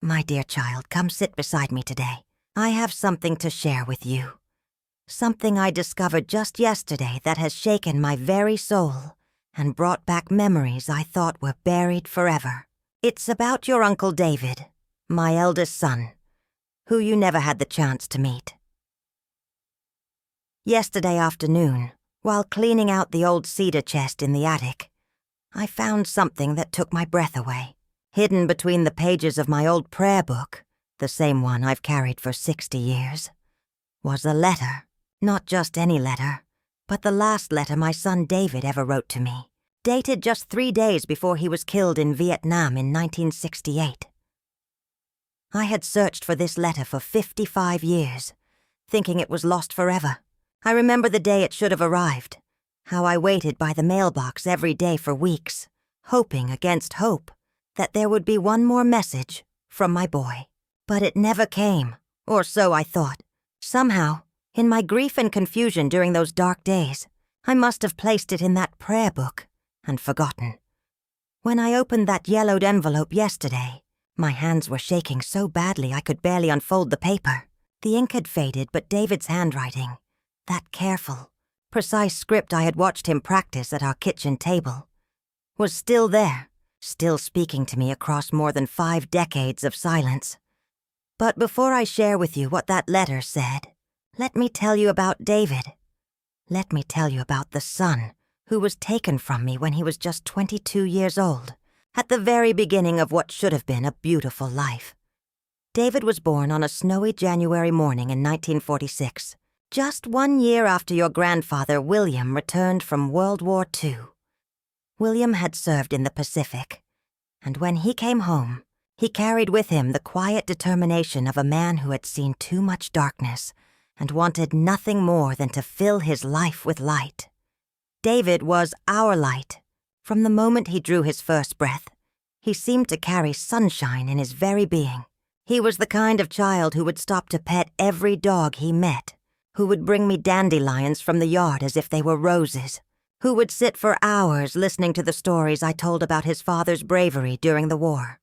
My dear child, come sit beside me today. I have something to share with you. Something I discovered just yesterday that has shaken my very soul and brought back memories I thought were buried forever. It's about your Uncle David, my eldest son, who you never had the chance to meet. Yesterday afternoon, while cleaning out the old cedar chest in the attic, I found something that took my breath away. Hidden between the pages of my old prayer book, the same one I've carried for 60 years, was a letter. Not just any letter, but the last letter my son David ever wrote to me, dated just 3 days before he was killed in Vietnam in 1968. I had searched for this letter for 55 years, thinking it was lost forever. I remember the day it should have arrived, how I waited by the mailbox every day for weeks, hoping against hope that there would be one more message from my boy. But it never came, or so I thought. Somehow, in my grief and confusion during those dark days, I must have placed it in that prayer book and forgotten. When I opened that yellowed envelope yesterday, my hands were shaking so badly I could barely unfold the paper. The ink had faded, but David's handwriting, that careful, precise script I had watched him practice at our kitchen table, was still there, still speaking to me across more than 5 decades of silence. But before I share with you what that letter said, let me tell you about David. Let me tell you about the son who was taken from me when he was just 22 years old, at the very beginning of what should have been a beautiful life. David was born on a snowy January morning in 1946, just 1 year after your grandfather William returned from World War II. William had served in the Pacific, and when he came home, he carried with him the quiet determination of a man who had seen too much darkness and wanted nothing more than to fill his life with light. David was our light. From the moment he drew his first breath, he seemed to carry sunshine in his very being. He was the kind of child who would stop to pet every dog he met, who would bring me dandelions from the yard as if they were roses, who would sit for hours listening to the stories I told about his father's bravery during the war.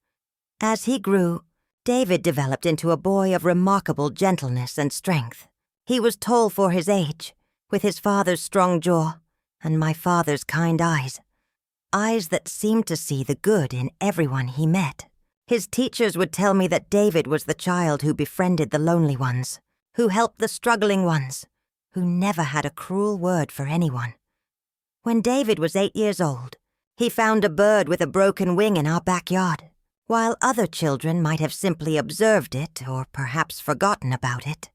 As he grew, David developed into a boy of remarkable gentleness and strength. He was tall for his age, with his father's strong jaw and my father's kind eyes that seemed to see the good in everyone he met. His teachers would tell me that David was the child who befriended the lonely ones, who helped the struggling ones, who never had a cruel word for anyone. When David was 8 years old, he found a bird with a broken wing in our backyard. While other children might have simply observed it or perhaps forgotten about it,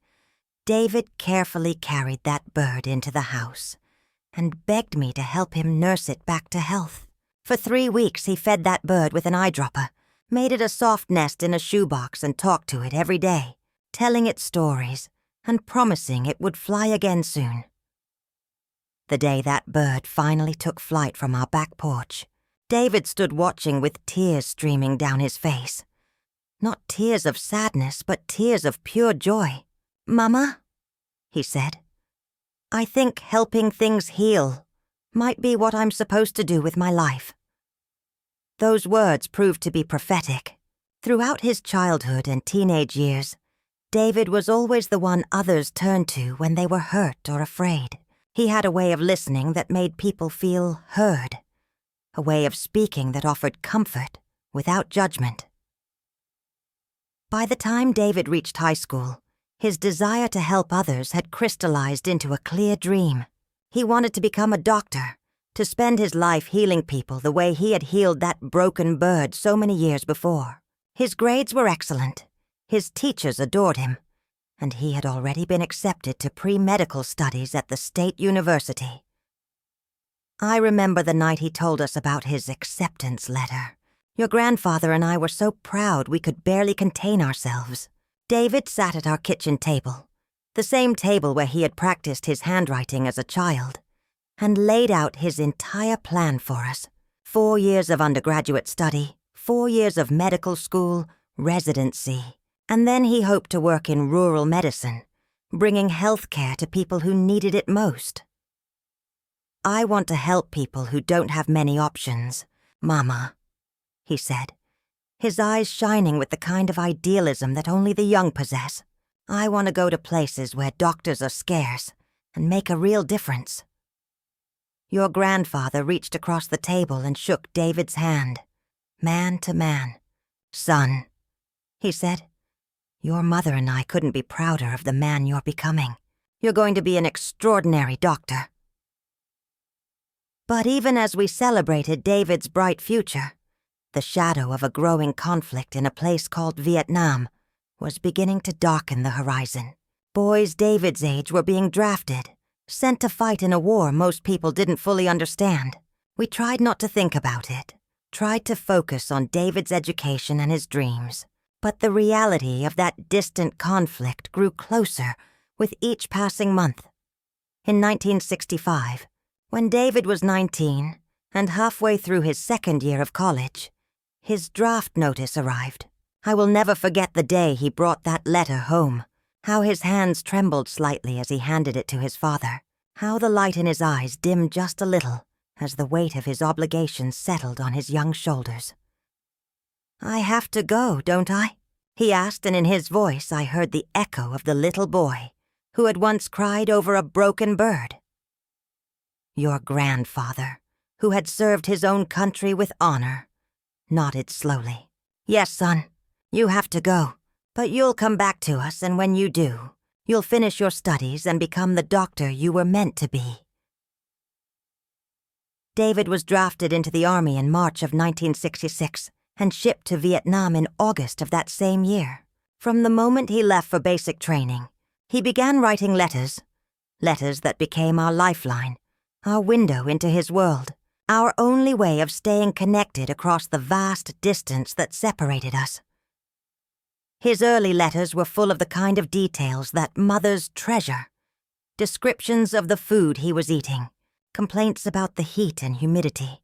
David carefully carried that bird into the house and begged me to help him nurse it back to health. For 3 weeks he fed that bird with an eyedropper, made it a soft nest in a shoebox and talked to it every day, telling it stories and promising it would fly again soon. The day that bird finally took flight from our back porch, David stood watching with tears streaming down his face. Not tears of sadness, but tears of pure joy. "Mama," he said, "I think helping things heal might be what I'm supposed to do with my life." Those words proved to be prophetic. Throughout his childhood and teenage years, David was always the one others turned to when they were hurt or afraid. He had a way of listening that made people feel heard, a way of speaking that offered comfort without judgment. By the time David reached high school, his desire to help others had crystallized into a clear dream. He wanted to become a doctor, to spend his life healing people the way he had healed that broken bird so many years before. His grades were excellent, his teachers adored him, and he had already been accepted to pre-medical studies at the state university. I remember the night he told us about his acceptance letter. Your grandfather and I were so proud we could barely contain ourselves. David sat at our kitchen table, the same table where he had practiced his handwriting as a child, and laid out his entire plan for us. 4 years of undergraduate study, 4 years of medical school, residency, and then he hoped to work in rural medicine, bringing health care to people who needed it most. "I want to help people who don't have many options, Mama," he said, his eyes shining with the kind of idealism that only the young possess. I want to go to places where doctors are scarce and make a real difference. Your grandfather reached across the table and shook David's hand, man to man. Son, he said, your mother and I couldn't be prouder of the man you're becoming. You're going to be an extraordinary doctor. But even as we celebrated David's bright future, the shadow of a growing conflict in a place called Vietnam was beginning to darken the horizon. Boys David's age were being drafted, sent to fight in a war most people didn't fully understand. We tried not to think about it, tried to focus on David's education and his dreams. But the reality of that distant conflict grew closer with each passing month. In 1965, when David was 19 and halfway through his second year of college, his draft notice arrived. I will never forget the day he brought that letter home, how his hands trembled slightly as he handed it to his father, how the light in his eyes dimmed just a little as the weight of his obligations settled on his young shoulders. I have to go, don't I? He asked, and in his voice I heard the echo of the little boy who had once cried over a broken bird. Your grandfather, who had served his own country with honor, nodded slowly. Yes, son, you have to go, but you'll come back to us, and when you do, you'll finish your studies and become the doctor you were meant to be. David was drafted into the Army in March of 1966 and shipped to Vietnam in August of that same year. From the moment he left for basic training, he began writing letters that became our lifeline, our window into his world, our only way of staying connected across the vast distance that separated us. His early letters were full of the kind of details that mothers treasure. Descriptions of the food he was eating, complaints about the heat and humidity,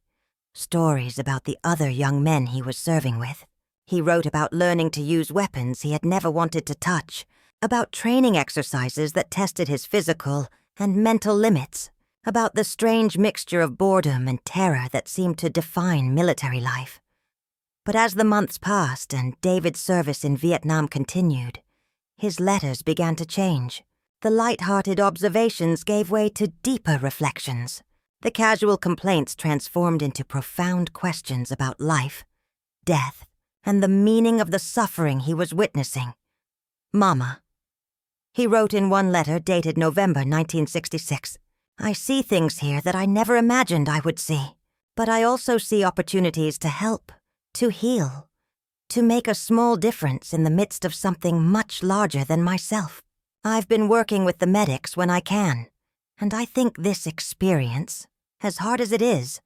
stories about the other young men he was serving with. He wrote about learning to use weapons he had never wanted to touch, about training exercises that tested his physical and mental limits, about the strange mixture of boredom and terror that seemed to define military life. But as the months passed and David's service in Vietnam continued, his letters began to change. The light-hearted observations gave way to deeper reflections. The casual complaints transformed into profound questions about life, death, and the meaning of the suffering he was witnessing. Mama, he wrote in one letter dated November 1966, I see things here that I never imagined I would see, but I also see opportunities to help, to heal, to make a small difference in the midst of something much larger than myself. I've been working with the medics when I can, and I think this experience, as hard as it is,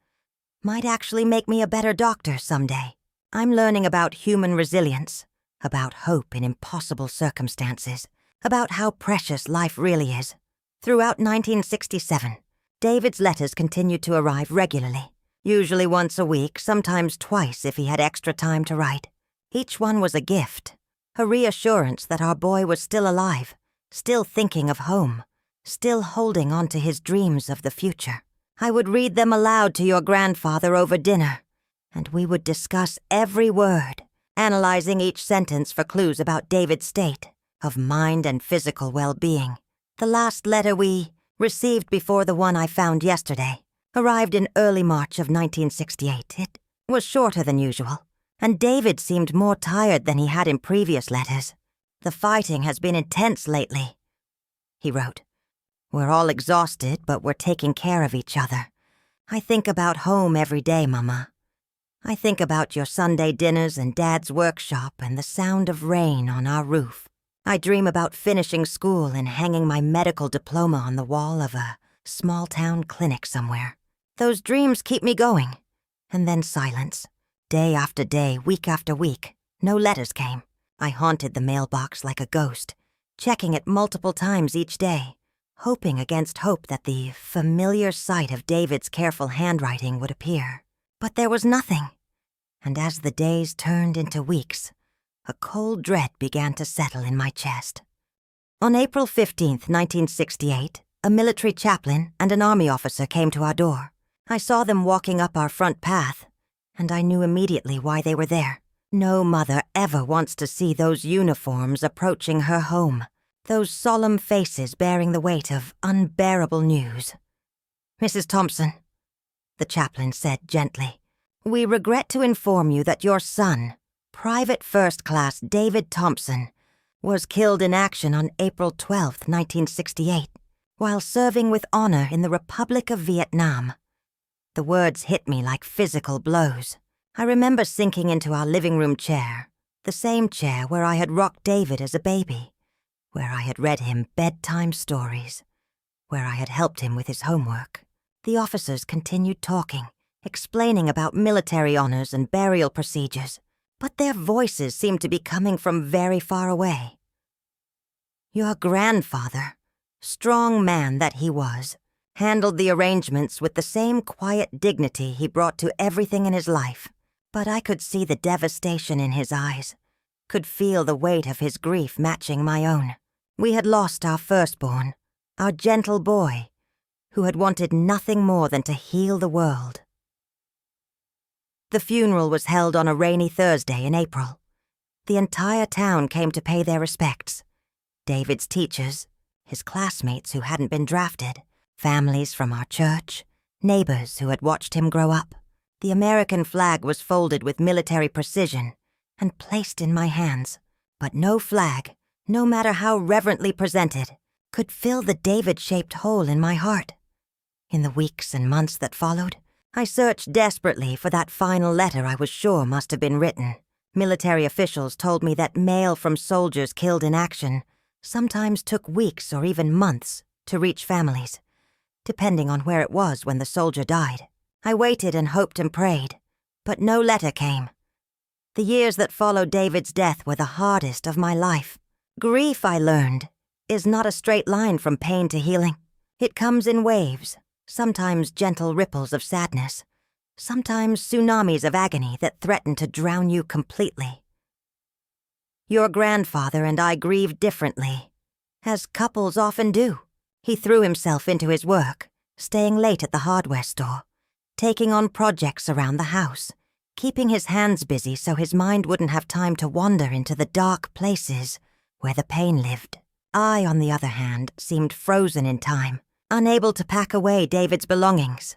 might actually make me a better doctor someday. I'm learning about human resilience, about hope in impossible circumstances, about how precious life really is. Throughout 1967, David's letters continued to arrive regularly, usually once a week, sometimes twice if he had extra time to write. Each one was a gift, a reassurance that our boy was still alive, still thinking of home, still holding on to his dreams of the future. I would read them aloud to your grandfather over dinner, and we would discuss every word, analyzing each sentence for clues about David's state of mind and physical well-being. The last letter we received before the one I found yesterday arrived in early March of 1968. It was shorter than usual, and David seemed more tired than he had in previous letters. The fighting has been intense lately, he wrote. We're all exhausted, but we're taking care of each other. I think about home every day, Mama. I think about your Sunday dinners and Dad's workshop and the sound of rain on our roof. I dream about finishing school and hanging my medical diploma on the wall of a small-town clinic somewhere. Those dreams keep me going. And then silence. Day after day, week after week. No letters came. I haunted the mailbox like a ghost, checking it multiple times each day, hoping against hope that the familiar sight of David's careful handwriting would appear. But there was nothing. And as the days turned into weeks, a cold dread began to settle in my chest. On April 15th, 1968, a military chaplain and an army officer came to our door. I saw them walking up our front path, and I knew immediately why they were there. No mother ever wants to see those uniforms approaching her home, those solemn faces bearing the weight of unbearable news. "Mrs. Thompson," the chaplain said gently, "we regret to inform you that your son, Private First Class David Thompson, was killed in action on April 12, 1968, while serving with honor in the Republic of Vietnam." The words hit me like physical blows. I remember sinking into our living room chair, the same chair where I had rocked David as a baby, where I had read him bedtime stories, where I had helped him with his homework. The officers continued talking, explaining about military honors and burial procedures, but their voices seemed to be coming from very far away. Your grandfather, strong man that he was, handled the arrangements with the same quiet dignity he brought to everything in his life, but I could see the devastation in his eyes, could feel the weight of his grief matching my own. We had lost our firstborn, our gentle boy, who had wanted nothing more than to heal the world. The funeral was held on a rainy Thursday in April. The entire town came to pay their respects. David's teachers, his classmates who hadn't been drafted, families from our church, neighbors who had watched him grow up. The American flag was folded with military precision and placed in my hands, but no flag, no matter how reverently presented, could fill the David-shaped hole in my heart. In the weeks and months that followed, I searched desperately for that final letter I was sure must have been written. Military officials told me that mail from soldiers killed in action sometimes took weeks or even months to reach families, depending on where it was when the soldier died. I waited and hoped and prayed, but no letter came. The years that followed David's death were the hardest of my life. Grief, I learned, is not a straight line from pain to healing. It comes in waves, sometimes gentle ripples of sadness, sometimes tsunamis of agony that threaten to drown you completely. Your grandfather and I grieved differently, as couples often do. He threw himself into his work, staying late at the hardware store, taking on projects around the house, keeping his hands busy so his mind wouldn't have time to wander into the dark places where the pain lived. I, on the other hand, seemed frozen in time, unable to pack away David's belongings,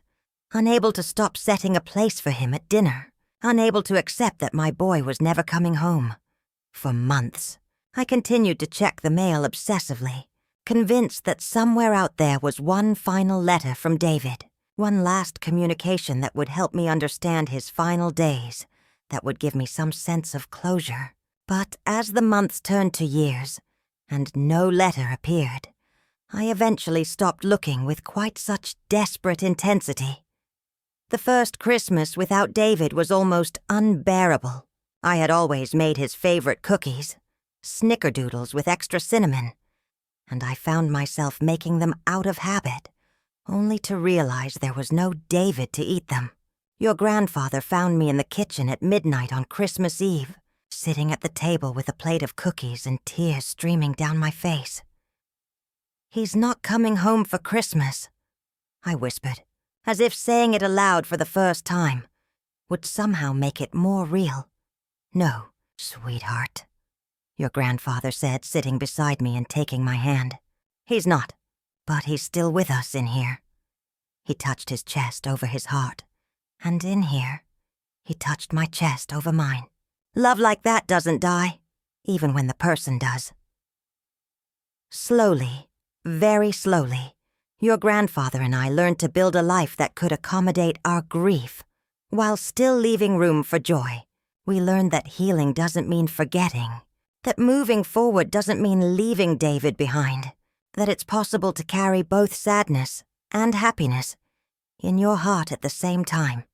unable to stop setting a place for him at dinner, unable to accept that my boy was never coming home. For months, I continued to check the mail obsessively, convinced that somewhere out there was one final letter from David, one last communication that would help me understand his final days, that would give me some sense of closure. But as the months turned to years, and no letter appeared, I eventually stopped looking with quite such desperate intensity. The first Christmas without David was almost unbearable. I had always made his favorite cookies, snickerdoodles with extra cinnamon, and I found myself making them out of habit, only to realize there was no David to eat them. Your grandfather found me in the kitchen at midnight on Christmas Eve, sitting at the table with a plate of cookies and tears streaming down my face. "He's not coming home for Christmas," I whispered, as if saying it aloud for the first time would somehow make it more real. "No, sweetheart," your grandfather said, sitting beside me and taking my hand. "He's not, but he's still with us in here." He touched his chest over his heart, and in here, he touched my chest over mine. Love like that doesn't die, even when the person does. Slowly, very slowly, your grandfather and I learned to build a life that could accommodate our grief, while still leaving room for joy. We learned that healing doesn't mean forgetting, that moving forward doesn't mean leaving David behind, that it's possible to carry both sadness and happiness in your heart at the same time.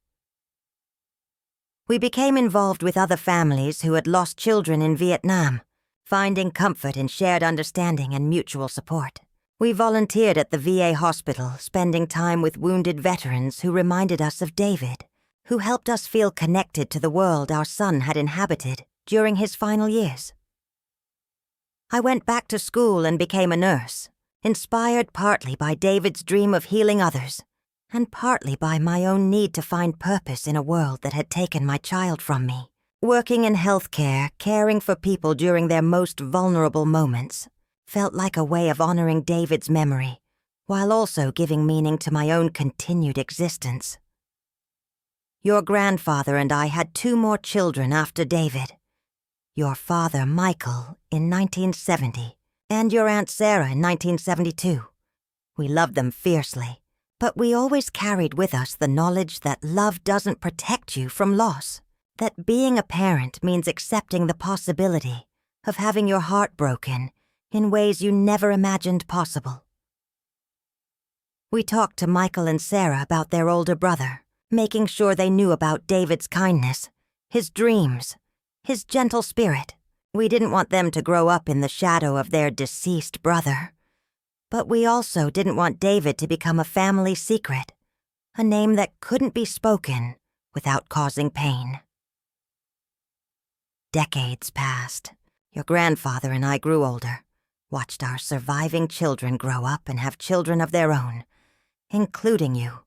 We became involved with other families who had lost children in Vietnam, finding comfort in shared understanding and mutual support. We volunteered at the VA hospital, spending time with wounded veterans who reminded us of David, who helped us feel connected to the world our son had inhabited during his final years. I went back to school and became a nurse, inspired partly by David's dream of healing others, and partly by my own need to find purpose in a world that had taken my child from me. Working in healthcare, caring for people during their most vulnerable moments, felt like a way of honoring David's memory, while also giving meaning to my own continued existence. Your grandfather and I had 2 more children after David. Your father, Michael, in 1970, and your Aunt Sarah in 1972. We loved them fiercely, but we always carried with us the knowledge that love doesn't protect you from loss, that being a parent means accepting the possibility of having your heart broken in ways you never imagined possible. We talked to Michael and Sarah about their older brother, making sure they knew about David's kindness, his dreams, his gentle spirit. We didn't want them to grow up in the shadow of their deceased brother. But we also didn't want David to become a family secret, a name that couldn't be spoken without causing pain. Decades passed. Your grandfather and I grew older, watched our surviving children grow up and have children of their own, including you,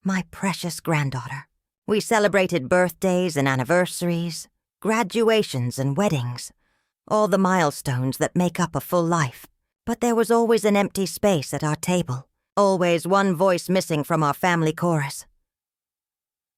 my precious granddaughter. We celebrated birthdays and anniversaries, graduations and weddings, all the milestones that make up a full life. But there was always an empty space at our table, always one voice missing from our family chorus.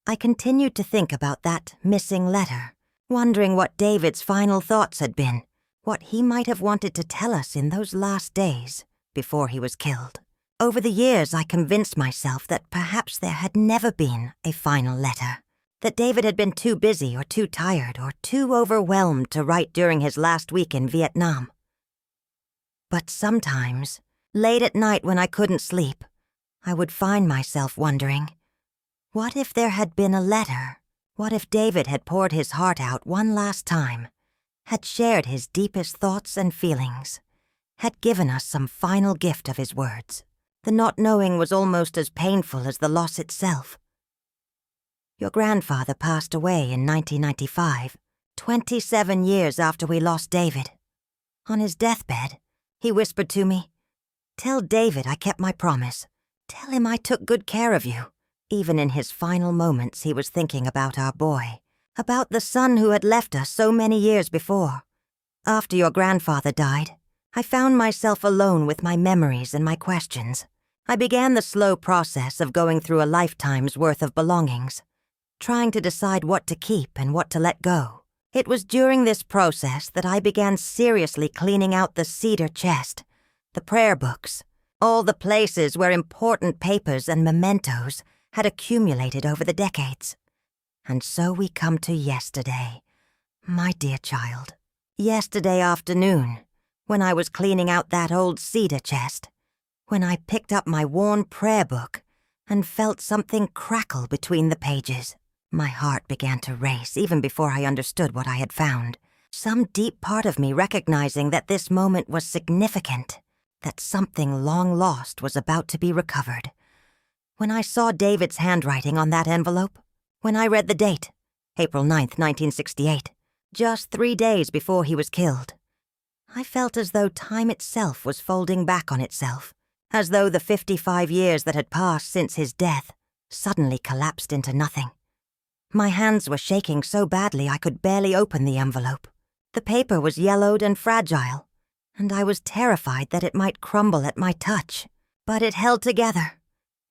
I continued to think about that missing letter, wondering what David's final thoughts had been, what he might have wanted to tell us in those last days before he was killed. Over the years, I convinced myself that perhaps there had never been a final letter, that David had been too busy or too tired or too overwhelmed to write during his last week in Vietnam. But sometimes, late at night when I couldn't sleep, I would find myself wondering, what if there had been a letter? What if David had poured his heart out one last time, had shared his deepest thoughts and feelings, had given us some final gift of his words? The not knowing was almost as painful as the loss itself. Your grandfather passed away in 1995, 27 years after we lost David. On his deathbed, he whispered to me, "Tell David I kept my promise. Tell him I took good care of you." Even in his final moments, he was thinking about our boy, about the son who had left us so many years before. After your grandfather died, I found myself alone with my memories and my questions. I began the slow process of going through a lifetime's worth of belongings, trying to decide what to keep and what to let go. It was during this process that I began seriously cleaning out the cedar chest, the prayer books, all the places where important papers and mementos had accumulated over the decades. And so we come to yesterday, my dear child. Yesterday afternoon, when I was cleaning out that old cedar chest, when I picked up my worn prayer book and felt something crackle between the pages. My heart began to race even before I understood what I had found, some deep part of me recognizing that this moment was significant, that something long lost was about to be recovered. When I saw David's handwriting on that envelope, when I read the date, April 9th, 1968, just 3 days before he was killed, I felt as though time itself was folding back on itself, as though the 55 years that had passed since his death suddenly collapsed into nothing. My hands were shaking so badly I could barely open the envelope. The paper was yellowed and fragile, and I was terrified that it might crumble at my touch. But it held together,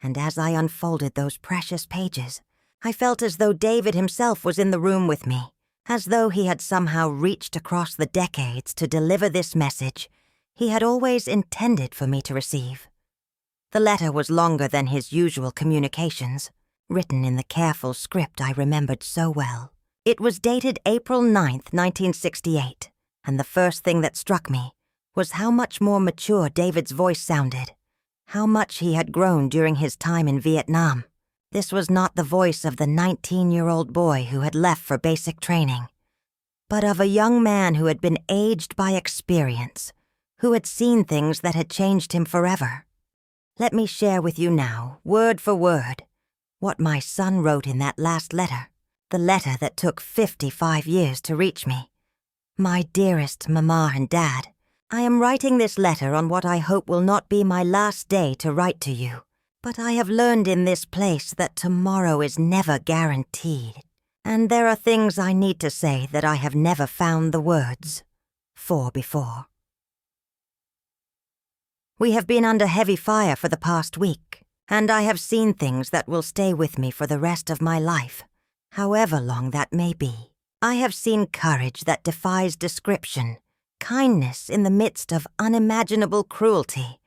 and as I unfolded those precious pages, I felt as though David himself was in the room with me, as though he had somehow reached across the decades to deliver this message he had always intended for me to receive. The letter was longer than his usual communications, written in the careful script I remembered so well. It was dated April 9th, 1968, and the first thing that struck me was how much more mature David's voice sounded, how much he had grown during his time in Vietnam. This was not the voice of the 19-year-old boy who had left for basic training, but of a young man who had been aged by experience, who had seen things that had changed him forever. Let me share with you now, word for word, what my son wrote in that last letter, the letter that took 55 years to reach me. My dearest Mama and Dad, I am writing this letter on what I hope will not be my last day to write to you, but I have learned in this place that tomorrow is never guaranteed. And there are things I need to say that I have never found the words for before. We have been under heavy fire for the past week, and I have seen things that will stay with me for the rest of my life, however long that may be. I have seen courage that defies description, kindness in the midst of unimaginable cruelty,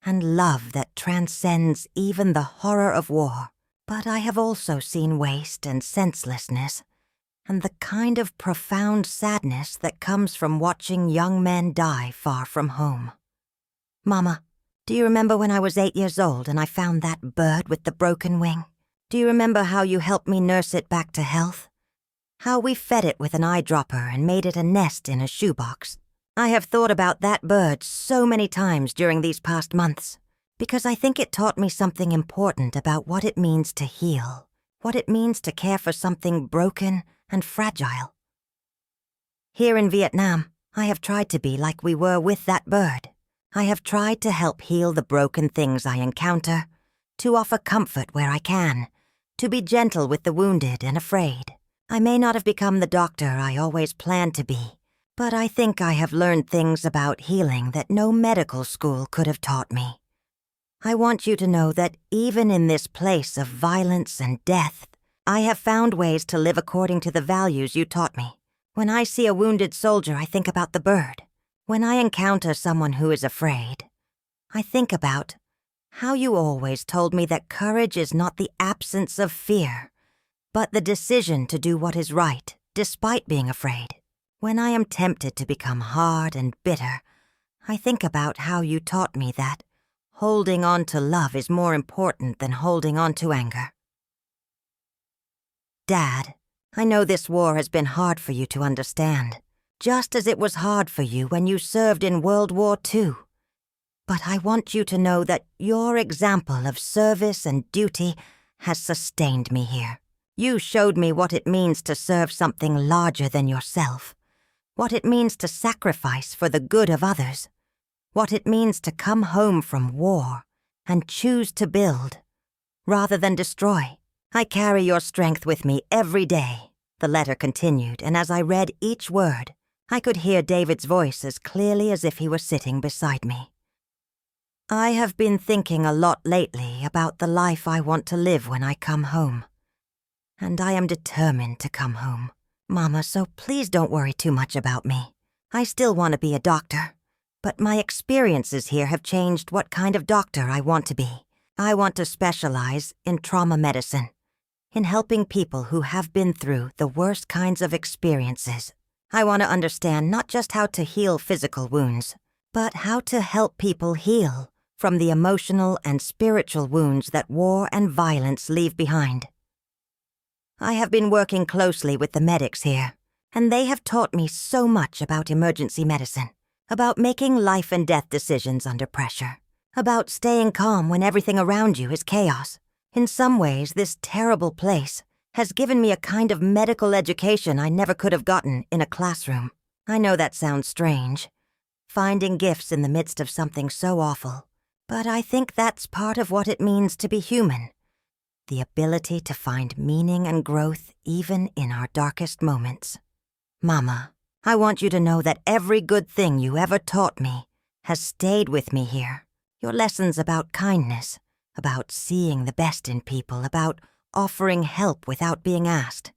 and love that transcends even the horror of war. But I have also seen waste and senselessness, and the kind of profound sadness that comes from watching young men die far from home. Mama, do you remember when I was 8 years old and I found that bird with the broken wing? Do you remember how you helped me nurse it back to health? How we fed it with an eyedropper and made it a nest in a shoebox? I have thought about that bird so many times during these past months, because I think it taught me something important about what it means to heal, what it means to care for something broken and fragile. Here in Vietnam, I have tried to be like we were with that bird. I have tried to help heal the broken things I encounter, to offer comfort where I can, to be gentle with the wounded and afraid. I may not have become the doctor I always planned to be, but I think I have learned things about healing that no medical school could have taught me. I want you to know that even in this place of violence and death, I have found ways to live according to the values you taught me. When I see a wounded soldier, I think about the bird. When I encounter someone who is afraid, I think about how you always told me that courage is not the absence of fear, but the decision to do what is right, despite being afraid. When I am tempted to become hard and bitter, I think about how you taught me that holding on to love is more important than holding on to anger. Dad, I know this war has been hard for you to understand, just as it was hard for you when you served in World War II. But I want you to know that your example of service and duty has sustained me here. You showed me what it means to serve something larger than yourself, what it means to sacrifice for the good of others, what it means to come home from war and choose to build, rather than destroy. I carry your strength with me every day, the letter continued, and as I read each word, I could hear David's voice as clearly as if he were sitting beside me. I have been thinking a lot lately about the life I want to live when I come home. And I am determined to come home, Mama, so please don't worry too much about me. I still want to be a doctor, but my experiences here have changed what kind of doctor I want to be. I want to specialize in trauma medicine, in helping people who have been through the worst kinds of experiences. I want to understand not just how to heal physical wounds, but how to help people heal from the emotional and spiritual wounds that war and violence leave behind. I have been working closely with the medics here, and they have taught me so much about emergency medicine, about making life and death decisions under pressure, about staying calm when everything around you is chaos. In some ways, this terrible place has given me a kind of medical education I never could have gotten in a classroom. I know that sounds strange, finding gifts in the midst of something so awful, but I think that's part of what it means to be human. The ability to find meaning and growth even in our darkest moments. Mama, I want you to know that every good thing you ever taught me has stayed with me here. Your lessons about kindness, about seeing the best in people, about offering help without being asked.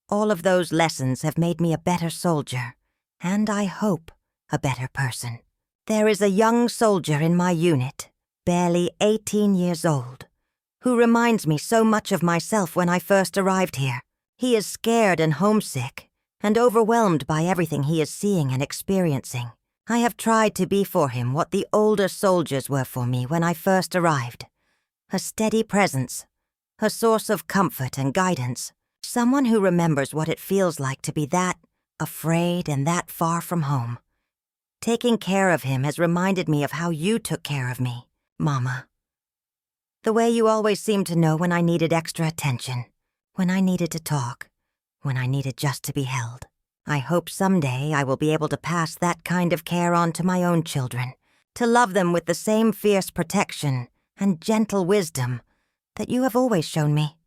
All of those lessons have made me a better soldier, and I hope a better person. There is a young soldier in my unit, barely 18 years old, who reminds me so much of myself when I first arrived here. He is scared and homesick, and overwhelmed by everything he is seeing and experiencing. I have tried to be for him what the older soldiers were for me when I first arrived. A steady presence, a source of comfort and guidance, someone who remembers what it feels like to be that afraid and that far from home. Taking care of him has reminded me of how you took care of me, Mama. The way you always seemed to know when I needed extra attention, when I needed to talk, when I needed just to be held. I hope someday I will be able to pass that kind of care on to my own children, to love them with the same fierce protection and gentle wisdom that you have always shown me.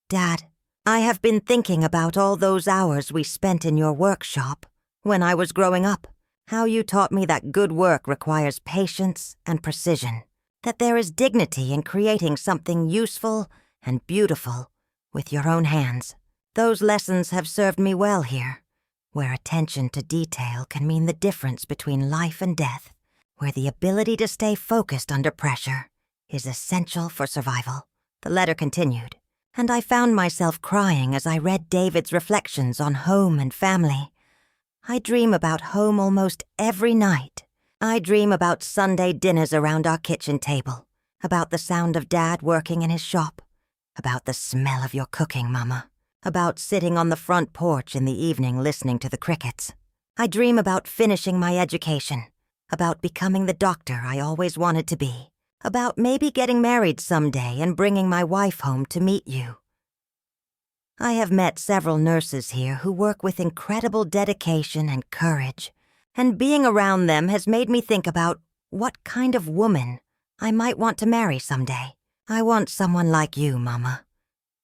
Dad, I have been thinking about all those hours we spent in your workshop when I was growing up, how you taught me that good work requires patience and precision, that there is dignity in creating something useful and beautiful with your own hands. Those lessons have served me well here, where attention to detail can mean the difference between life and death, where the ability to stay focused under pressure is essential for survival. The letter continued, and I found myself crying as I read David's reflections on home and family. I dream about home almost every night. I dream about Sunday dinners around our kitchen table, about the sound of Dad working in his shop, about the smell of your cooking, Mama, about sitting on the front porch in the evening listening to the crickets. I dream about finishing my education, about becoming the doctor I always wanted to be, about maybe getting married someday and bringing my wife home to meet you. I have met several nurses here who work with incredible dedication and courage, and being around them has made me think about what kind of woman I might want to marry someday. I want someone like you, Mama.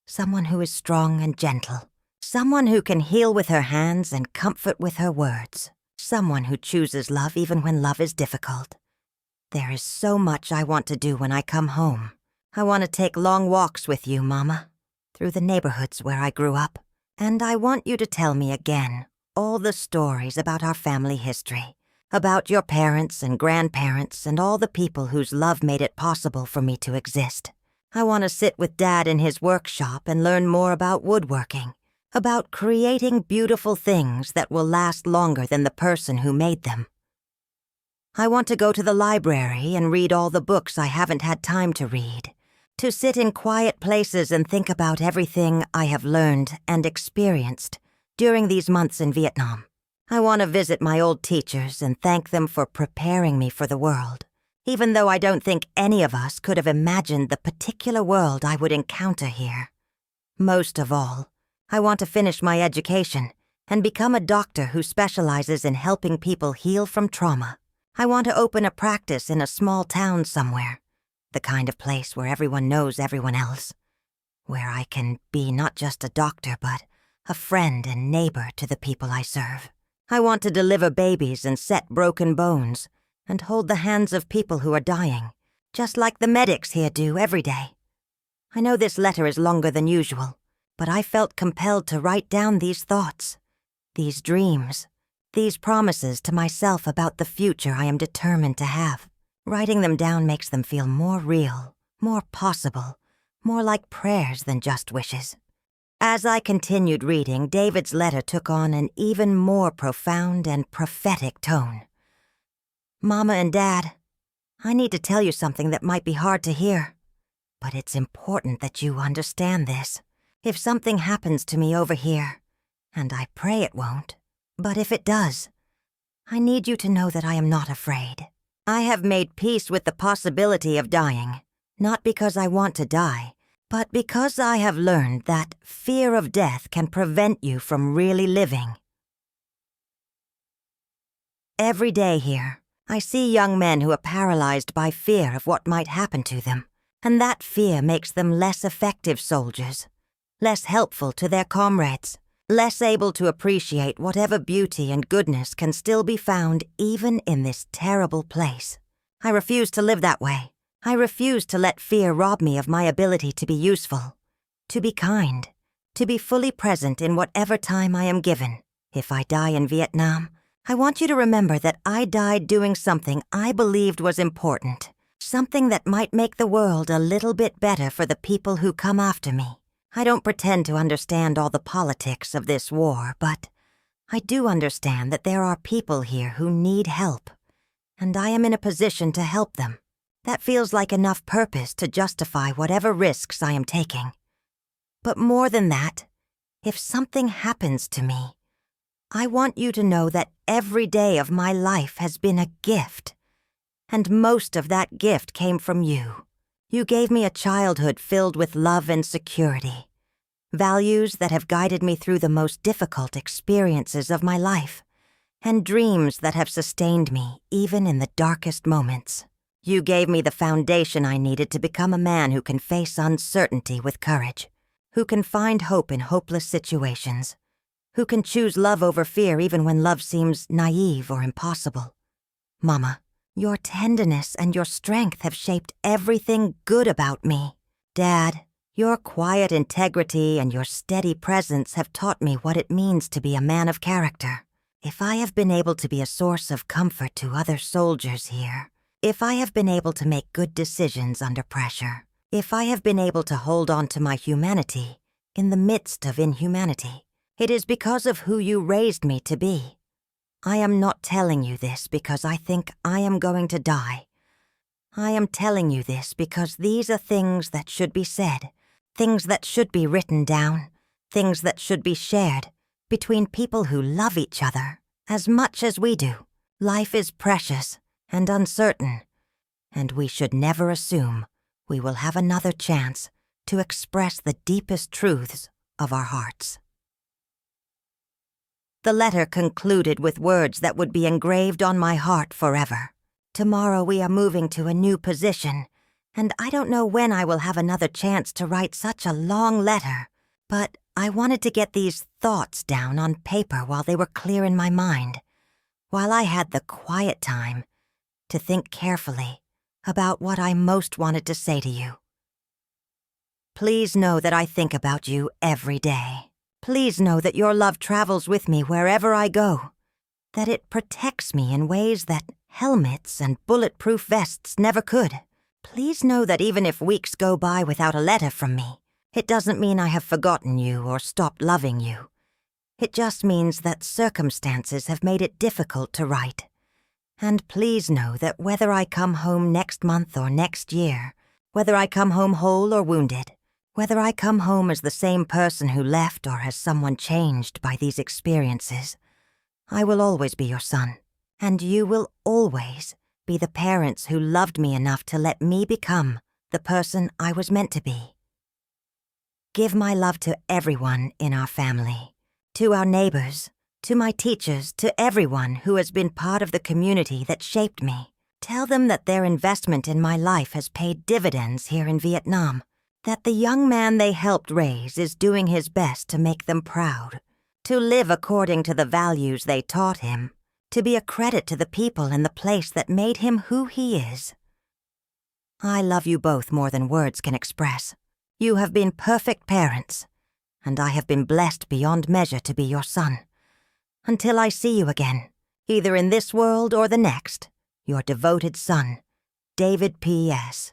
Someone who is strong and gentle. Someone who can heal with her hands and comfort with her words. Someone who chooses love even when love is difficult. There is so much I want to do when I come home. I want to take long walks with you, Mama, through the neighborhoods where I grew up. And I want you to tell me again all the stories about our family history, about your parents and grandparents and all the people whose love made it possible for me to exist. I want to sit with Dad in his workshop and learn more about woodworking, about creating beautiful things that will last longer than the person who made them. I want to go to the library and read all the books I haven't had time to read, to sit in quiet places and think about everything I have learned and experienced during these months in Vietnam. I want to visit my old teachers and thank them for preparing me for the world, even though I don't think any of us could have imagined the particular world I would encounter here. Most of all, I want to finish my education and become a doctor who specializes in helping people heal from trauma. I want to open a practice in a small town somewhere, the kind of place where everyone knows everyone else, where I can be not just a doctor but a friend and neighbor to the people I serve. I want to deliver babies and set broken bones and hold the hands of people who are dying, just like the medics here do every day. I know this letter is longer than usual, but I felt compelled to write down these thoughts, these dreams, these promises to myself about the future I am determined to have. Writing them down makes them feel more real, more possible, more like prayers than just wishes. As I continued reading, David's letter took on an even more profound and prophetic tone. Mama and Dad, I need to tell you something that might be hard to hear, but it's important that you understand this. If something happens to me over here, and I pray it won't, but if it does, I need you to know that I am not afraid. I have made peace with the possibility of dying, not because I want to die, but because I have learned that fear of death can prevent you from really living. Every day here, I see young men who are paralyzed by fear of what might happen to them, and that fear makes them less effective soldiers, less helpful to their comrades, less able to appreciate whatever beauty and goodness can still be found even in this terrible place. I refuse to live that way. I refuse to let fear rob me of my ability to be useful, to be kind, to be fully present in whatever time I am given. If I die in Vietnam, I want you to remember that I died doing something I believed was important, something that might make the world a little bit better for the people who come after me. I don't pretend to understand all the politics of this war, but I do understand that there are people here who need help, and I am in a position to help them. That feels like enough purpose to justify whatever risks I am taking. But more than that, if something happens to me, I want you to know that every day of my life has been a gift, and most of that gift came from you. You gave me a childhood filled with love and security, values that have guided me through the most difficult experiences of my life, and dreams that have sustained me even in the darkest moments. You gave me the foundation I needed to become a man who can face uncertainty with courage. who can find hope in hopeless situations, who can choose love over fear even when love seems naive or impossible. Mama, your tenderness and your strength have shaped everything good about me. Dad, your quiet integrity and your steady presence have taught me what it means to be a man of character. If I have been able to be a source of comfort to other soldiers here, if I have been able to make good decisions under pressure, if I have been able to hold on to my humanity in the midst of inhumanity, it is because of who you raised me to be. I am not telling you this because I think I am going to die. I am telling you this because these are things that should be said, things that should be written down, things that should be shared between people who love each other as much as we do. Life is precious and uncertain, and we should never assume we will have another chance to express the deepest truths of our hearts. The letter concluded with words that would be engraved on my heart forever. Tomorrow we are moving to a new position, and I don't know when I will have another chance to write such a long letter, but I wanted to get these thoughts down on paper while they were clear in my mind, while I had the quiet time to think carefully about what I most wanted to say to you. Please know that I think about you every day. Please know that your love travels with me wherever I go, that it protects me in ways that helmets and bulletproof vests never could. Please know that even if weeks go by without a letter from me, it doesn't mean I have forgotten you or stopped loving you. It just means that circumstances have made it difficult to write. And please know that whether I come home next month or next year, whether I come home whole or wounded, whether I come home as the same person who left or as someone changed by these experiences, I will always be your son, and you will always be the parents who loved me enough to let me become the person I was meant to be. Give my love to everyone in our family, to our neighbors, to my teachers, to everyone who has been part of the community that shaped me. Tell them that their investment in my life has paid dividends here in Vietnam, that the young man they helped raise is doing his best to make them proud, to live according to the values they taught him, to be a credit to the people and the place that made him who he is. I love you both more than words can express. You have been perfect parents, and I have been blessed beyond measure to be your son. Until I see you again, either in this world or the next, your devoted son, David P.S.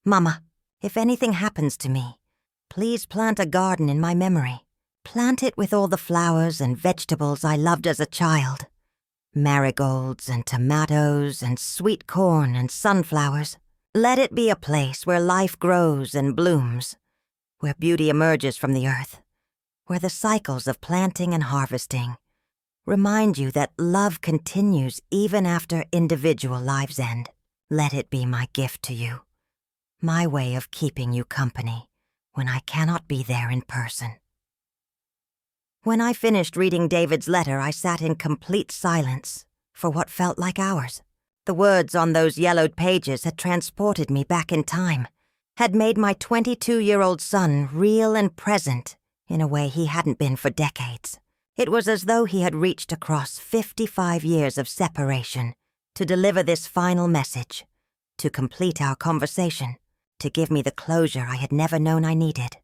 Mama, if anything happens to me, please plant a garden in my memory. Plant it with all the flowers and vegetables I loved as a child. Marigolds and tomatoes and sweet corn and sunflowers. Let it be a place where life grows and blooms, where beauty emerges from the earth, where the cycles of planting and harvesting remind you that love continues even after individual lives end. Let it be my gift to you, my way of keeping you company when I cannot be there in person. When I finished reading David's letter, I sat in complete silence for what felt like hours. The words on those yellowed pages had transported me back in time, had made my 22-year-old son real and present in a way he hadn't been for decades. It was as though he had reached across 55 years of separation to deliver this final message, to complete our conversation, to give me the closure I had never known I needed.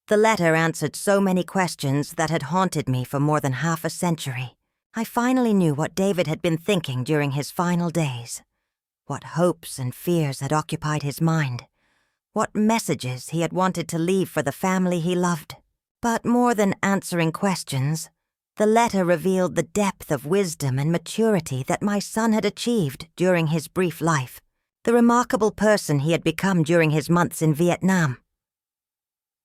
The letter answered so many questions that had haunted me for more than half a century. I finally knew what David had been thinking during his final days, what hopes and fears had occupied his mind, what messages he had wanted to leave for the family he loved. But more than answering questions, the letter revealed the depth of wisdom and maturity that my son had achieved during his brief life, the remarkable person he had become during his months in Vietnam.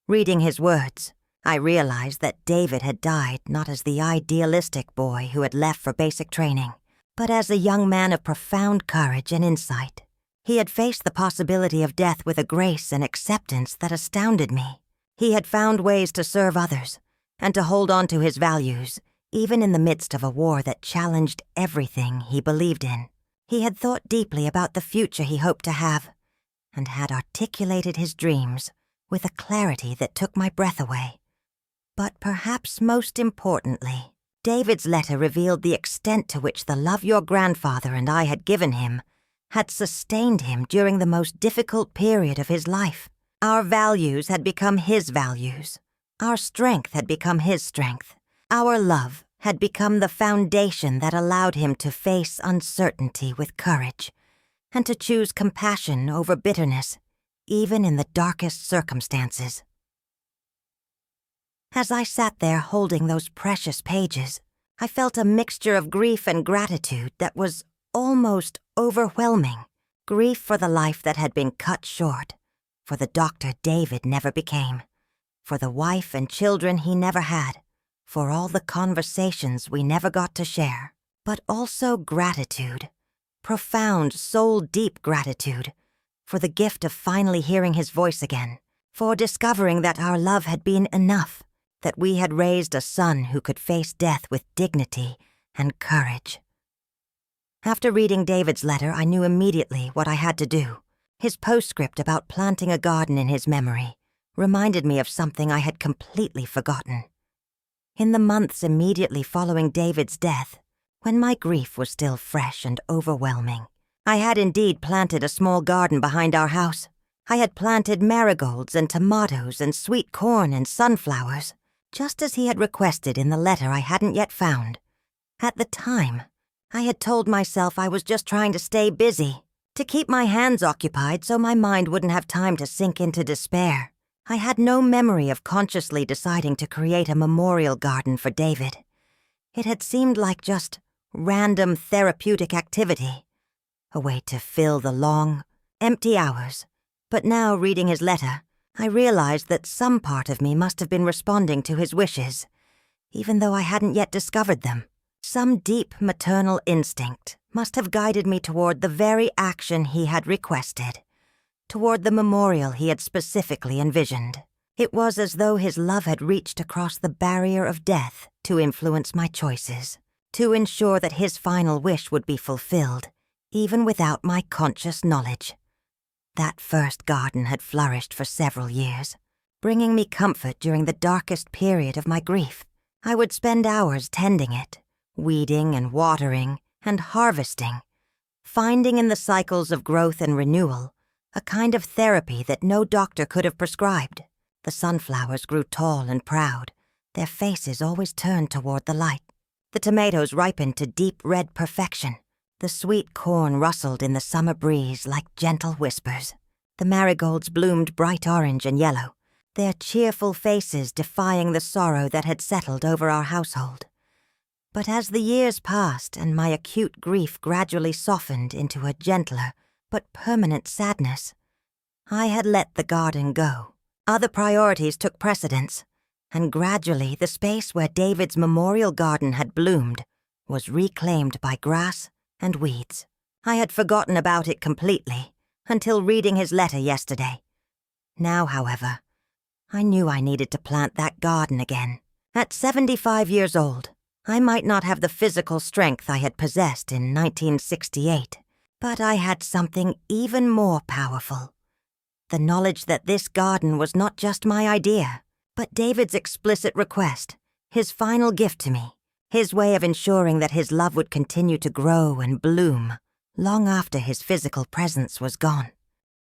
Reading his words, I realized that David had died not as the idealistic boy who had left for basic training, but as a young man of profound courage and insight. He had faced the possibility of death with a grace and acceptance that astounded me. He had found ways to serve others and to hold on to his values, even in the midst of a war that challenged everything he believed in. He had thought deeply about the future he hoped to have and had articulated his dreams with a clarity that took my breath away. But perhaps most importantly, David's letter revealed the extent to which the love your grandfather and I had given him had sustained him during the most difficult period of his life. Our values had become his values. Our strength had become his strength. Our love had become the foundation that allowed him to face uncertainty with courage and to choose compassion over bitterness, even in the darkest circumstances. As I sat there holding those precious pages, I felt a mixture of grief and gratitude that was almost overwhelming. Grief for the life that had been cut short, for the doctor David never became, for the wife and children he never had, for all the conversations we never got to share, but also gratitude, profound, soul-deep gratitude, for the gift of finally hearing his voice again, for discovering that our love had been enough, that we had raised a son who could face death with dignity and courage. After reading David's letter, I knew immediately what I had to do. His postscript about planting a garden in his memory reminded me of something I had completely forgotten. In the months immediately following David's death, when my grief was still fresh and overwhelming, I had indeed planted a small garden behind our house. I had planted marigolds and tomatoes and sweet corn and sunflowers, just as he had requested in the letter I hadn't yet found. At the time, I had told myself I was just trying to stay busy, to keep my hands occupied so my mind wouldn't have time to sink into despair. I had no memory of consciously deciding to create a memorial garden for David. It had seemed like just random therapeutic activity, a way to fill the long, empty hours. But now, reading his letter, I realized that some part of me must have been responding to his wishes, even though I hadn't yet discovered them. Some deep maternal instinct must have guided me toward the very action he had requested, toward the memorial he had specifically envisioned. It was as though his love had reached across the barrier of death to influence my choices, to ensure that his final wish would be fulfilled, even without my conscious knowledge. That first garden had flourished for several years, bringing me comfort during the darkest period of my grief. I would spend hours tending it, weeding and watering and harvesting, finding in the cycles of growth and renewal a kind of therapy that no doctor could have prescribed. The sunflowers grew tall and proud, their faces always turned toward the light. The tomatoes ripened to deep red perfection. The sweet corn rustled in the summer breeze like gentle whispers. The marigolds bloomed bright orange and yellow, their cheerful faces defying the sorrow that had settled over our household. But as the years passed and my acute grief gradually softened into a gentler but permanent sadness, I had let the garden go. Other priorities took precedence, and gradually the space where David's memorial garden had bloomed was reclaimed by grass and weeds. I had forgotten about it completely until reading his letter yesterday. Now, however, I knew I needed to plant that garden again. At 75 years old, I might not have the physical strength I had possessed in 1968, but I had something even more powerful. The knowledge that this garden was not just my idea, but David's explicit request, his final gift to me, his way of ensuring that his love would continue to grow and bloom long after his physical presence was gone.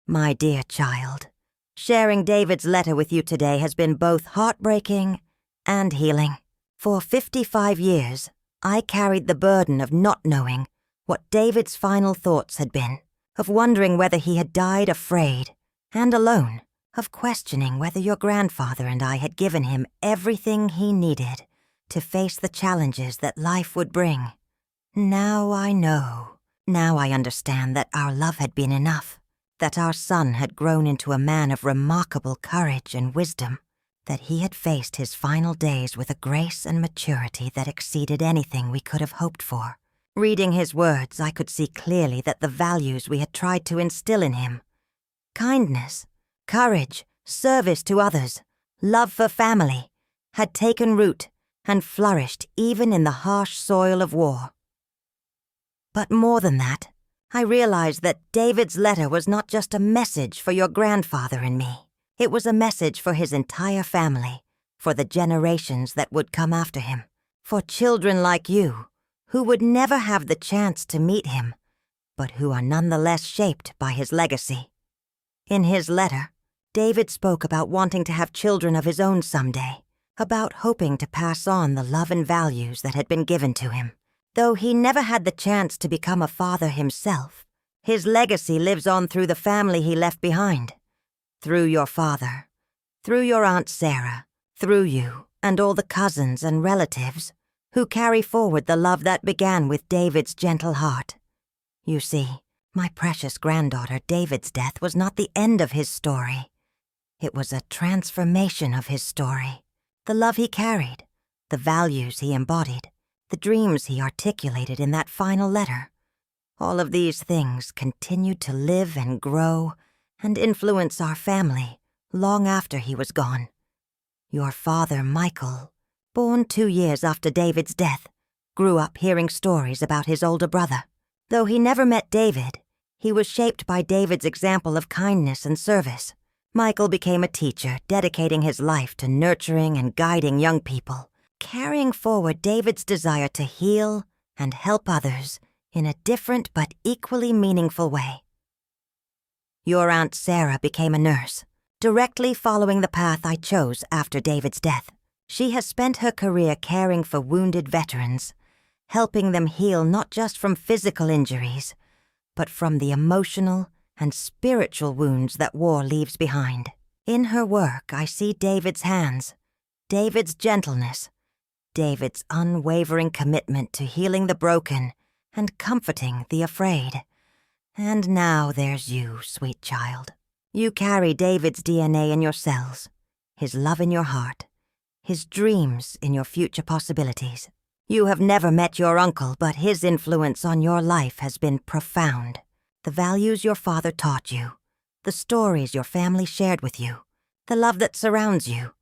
My dear child, sharing David's letter with you today has been both heartbreaking and healing. For 55 years, I carried the burden of not knowing what David's final thoughts had been, of wondering whether he had died afraid and alone, of questioning whether your grandfather and I had given him everything he needed to face the challenges that life would bring. Now I know. Now I understand that our love had been enough, that our son had grown into a man of remarkable courage and wisdom, that he had faced his final days with a grace and maturity that exceeded anything we could have hoped for. Reading his words, I could see clearly that the values we had tried to instill in him, kindness, courage, service to others, love for family, had taken root and flourished even in the harsh soil of war. But more than that, I realized that David's letter was not just a message for your grandfather and me. It was a message for his entire family, for the generations that would come after him, for children like you, who would never have the chance to meet him, but who are nonetheless shaped by his legacy. In his letter, David spoke about wanting to have children of his own someday, about hoping to pass on the love and values that had been given to him. Though he never had the chance to become a father himself, his legacy lives on through the family he left behind. Through your father, through your Aunt Sarah, through you, and all the cousins and relatives who carry forward the love that began with David's gentle heart. You see, my precious granddaughter David's death was not the end of his story. It was a transformation of his story. The love he carried, the values he embodied, the dreams he articulated in that final letter. All of these things continued to live and grow and influence our family long after he was gone. Your father, Michael, born 2 years after David's death, grew up hearing stories about his older brother. Though he never met David, he was shaped by David's example of kindness and service. Michael became a teacher, dedicating his life to nurturing and guiding young people, carrying forward David's desire to heal and help others in a different but equally meaningful way. Your Aunt Sarah became a nurse, directly following the path I chose after David's death. She has spent her career caring for wounded veterans, helping them heal not just from physical injuries, but from the emotional and spiritual wounds that war leaves behind. In her work, I see David's hands, David's gentleness, David's unwavering commitment to healing the broken and comforting the afraid. And now there's you, sweet child. You carry David's DNA in your cells, his love in your heart, his dreams in your future possibilities. You have never met your uncle, but his influence on your life has been profound. The values your father taught you, the stories your family shared with you, the love that surrounds you.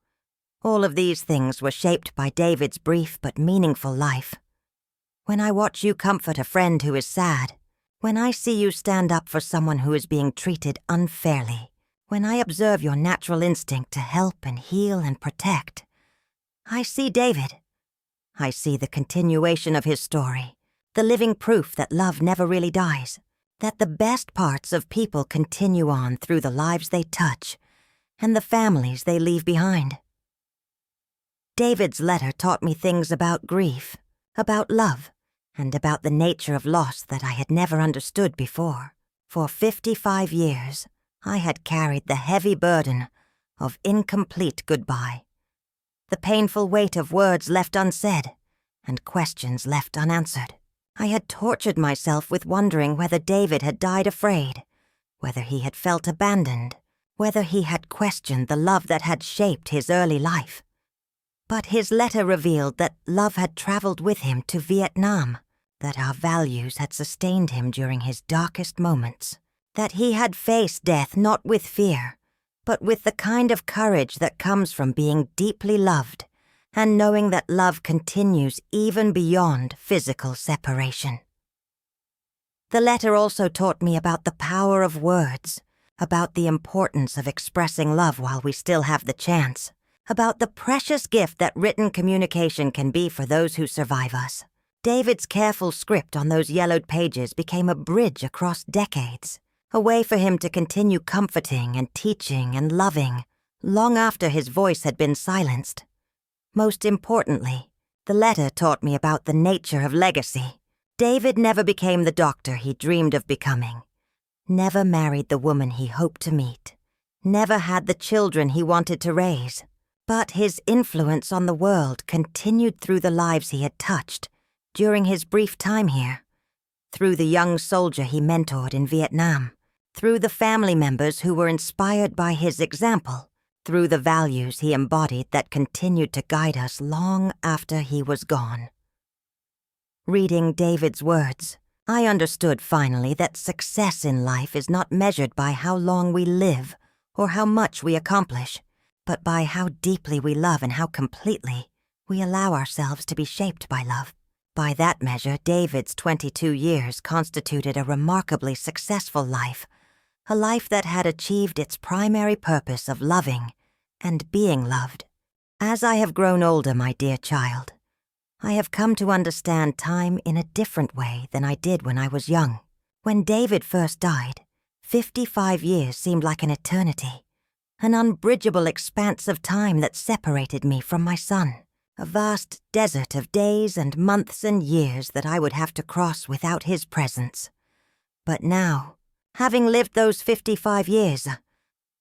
All of these things were shaped by David's brief but meaningful life. When I watch you comfort a friend who is sad, when I see you stand up for someone who is being treated unfairly, when I observe your natural instinct to help and heal and protect, I see David. I see the continuation of his story, the living proof that love never really dies, that the best parts of people continue on through the lives they touch and the families they leave behind. David's letter taught me things about grief, about love, and about the nature of loss that I had never understood before. For 55 years, I had carried the heavy burden of incomplete goodbye, the painful weight of words left unsaid and questions left unanswered. I had tortured myself with wondering whether David had died afraid, whether he had felt abandoned, whether he had questioned the love that had shaped his early life. But his letter revealed that love had traveled with him to Vietnam, that our values had sustained him during his darkest moments, that he had faced death not with fear, but with the kind of courage that comes from being deeply loved and knowing that love continues even beyond physical separation. The letter also taught me about the power of words, about the importance of expressing love while we still have the chance, about the precious gift that written communication can be for those who survive us. David's careful script on those yellowed pages became a bridge across decades, a way for him to continue comforting and teaching and loving long after his voice had been silenced. Most importantly, the letter taught me about the nature of legacy. David never became the doctor he dreamed of becoming, never married the woman he hoped to meet, never had the children he wanted to raise. But his influence on the world continued through the lives he had touched during his brief time here, through the young soldier he mentored in Vietnam, through the family members who were inspired by his example, through the values he embodied that continued to guide us long after he was gone. Reading David's words, I understood finally that success in life is not measured by how long we live or how much we accomplish, but by how deeply we love and how completely we allow ourselves to be shaped by love. By that measure, David's 22 years constituted a remarkably successful life, a life that had achieved its primary purpose of loving and being loved. As I have grown older, my dear child, I have come to understand time in a different way than I did when I was young. When David first died, 55 years seemed like an eternity, an unbridgeable expanse of time that separated me from my son, a vast desert of days and months and years that I would have to cross without his presence. But now, having lived those 55 years,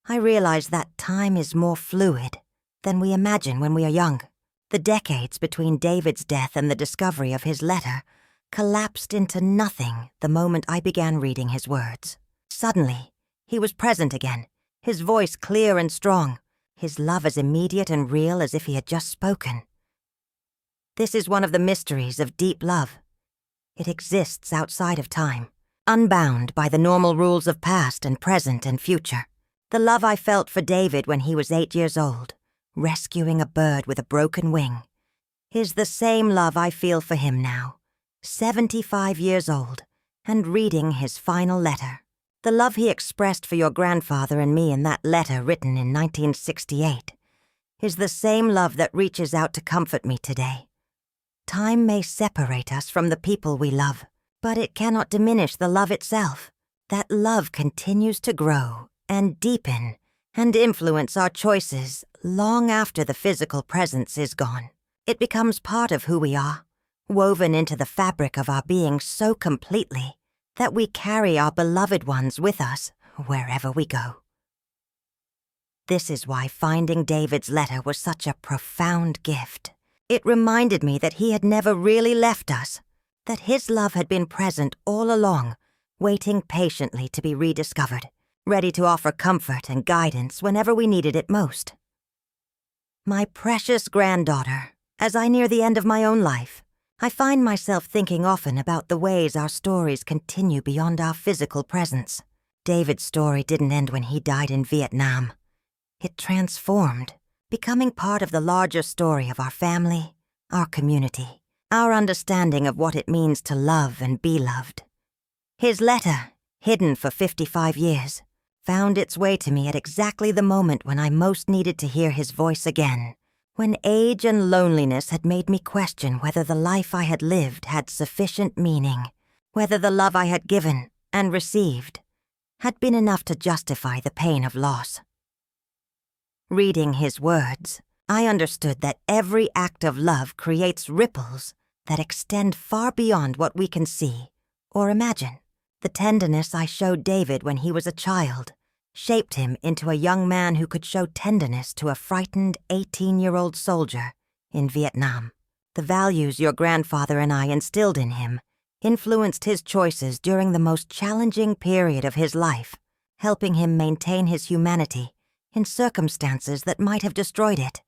I realize that time is more fluid than we imagine when we are young. The decades between David's death and the discovery of his letter collapsed into nothing the moment I began reading his words. Suddenly, he was present again, his voice clear and strong, his love as immediate and real as if he had just spoken. This is one of the mysteries of deep love. It exists outside of time, unbound by the normal rules of past and present and future. The love I felt for David when he was 8 years old, rescuing a bird with a broken wing, is the same love I feel for him now, 75 years old, and reading his final letter. The love he expressed for your grandfather and me in that letter written in 1968 is the same love that reaches out to comfort me today. Time may separate us from the people we love, but it cannot diminish the love itself. That love continues to grow and deepen and influence our choices long after the physical presence is gone. It becomes part of who we are, woven into the fabric of our being so completely that we carry our beloved ones with us wherever we go. This is why finding David's letter was such a profound gift. It reminded me that he had never really left us, that his love had been present all along, waiting patiently to be rediscovered, ready to offer comfort and guidance whenever we needed it most. My precious granddaughter, as I near the end of my own life, I find myself thinking often about the ways our stories continue beyond our physical presence. David's story didn't end when he died in Vietnam. It transformed, becoming part of the larger story of our family, our community, our understanding of what it means to love and be loved. His letter, hidden for 55 years, found its way to me at exactly the moment when I most needed to hear his voice again, when age and loneliness had made me question whether the life I had lived had sufficient meaning, whether the love I had given and received had been enough to justify the pain of loss. Reading his words, I understood that every act of love creates ripples that extend far beyond what we can see or imagine. The tenderness I showed David when he was a child shaped him into a young man who could show tenderness to a frightened 18-year-old soldier in Vietnam. The values your grandfather and I instilled in him influenced his choices during the most challenging period of his life, helping him maintain his humanity in circumstances that might have destroyed it.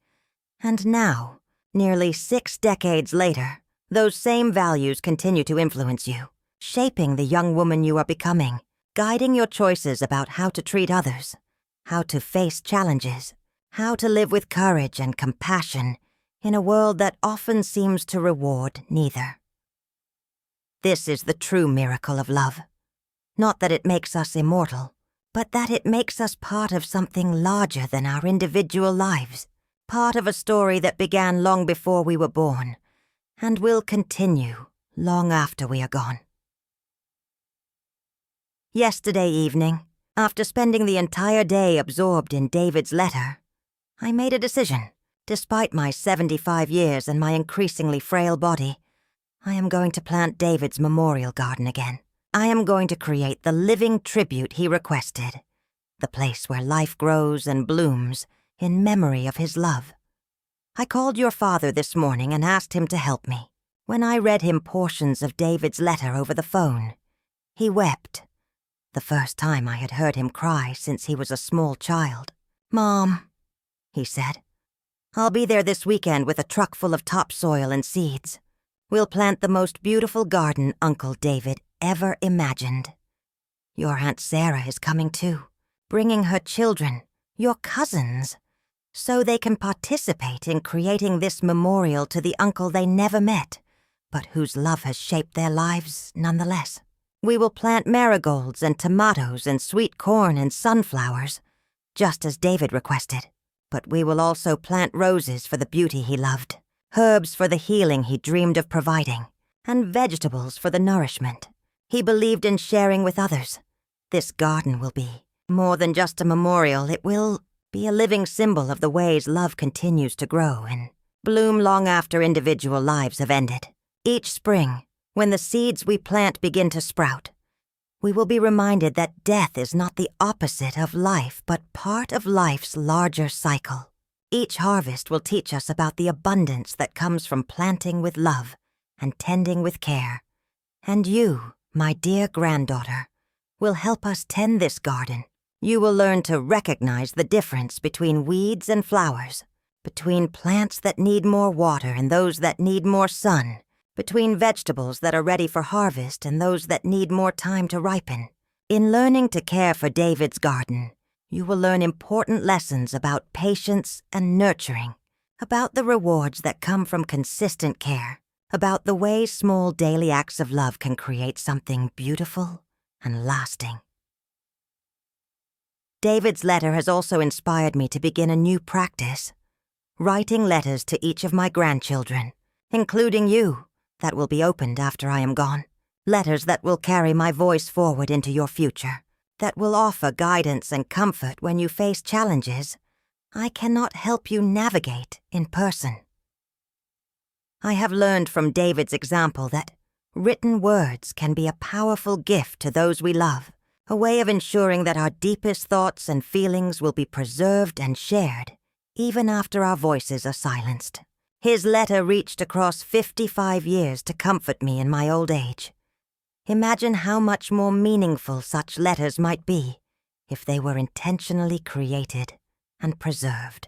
And now, nearly 6 decades later, those same values continue to influence you, shaping the young woman you are becoming, guiding your choices about how to treat others, how to face challenges, how to live with courage and compassion in a world that often seems to reward neither. This is the true miracle of love. Not that it makes us immortal, but that it makes us part of something larger than our individual lives, part of a story that began long before we were born, and will continue long after we are gone. Yesterday evening, after spending the entire day absorbed in David's letter, I made a decision. Despite my 75 years and my increasingly frail body, I am going to plant David's memorial garden again. I am going to create the living tribute he requested, the place where life grows and blooms in memory of his love. I called your father this morning and asked him to help me. When I read him portions of David's letter over the phone, he wept. The first time I had heard him cry since he was a small child. "Mom," he said, "I'll be there this weekend with a truck full of topsoil and seeds. We'll plant the most beautiful garden Uncle David ever imagined. Your Aunt Sarah is coming too, bringing her children, your cousins, so they can participate in creating this memorial to the uncle they never met, but whose love has shaped their lives nonetheless." We will plant marigolds and tomatoes and sweet corn and sunflowers, just as David requested. But we will also plant roses for the beauty he loved, herbs for the healing he dreamed of providing, and vegetables for the nourishment he believed in sharing with others. This garden will be more than just a memorial. It will be a living symbol of the ways love continues to grow and bloom long after individual lives have ended. Each spring, when the seeds we plant begin to sprout, we will be reminded that death is not the opposite of life, but part of life's larger cycle. Each harvest will teach us about the abundance that comes from planting with love and tending with care. And you, my dear granddaughter, will help us tend this garden. You will learn to recognize the difference between weeds and flowers, between plants that need more water and those that need more sun, between vegetables that are ready for harvest and those that need more time to ripen. In learning to care for David's garden, you will learn important lessons about patience and nurturing, about the rewards that come from consistent care, about the way small daily acts of love can create something beautiful and lasting. David's letter has also inspired me to begin a new practice, writing letters to each of my grandchildren, including you, that will be opened after I am gone. Letters that will carry my voice forward into your future, that will offer guidance and comfort when you face challenges I cannot help you navigate in person. I have learned from David's example that written words can be a powerful gift to those we love, a way of ensuring that our deepest thoughts and feelings will be preserved and shared, even after our voices are silenced. His letter reached across 55 years to comfort me in my old age. Imagine how much more meaningful such letters might be if they were intentionally created and preserved.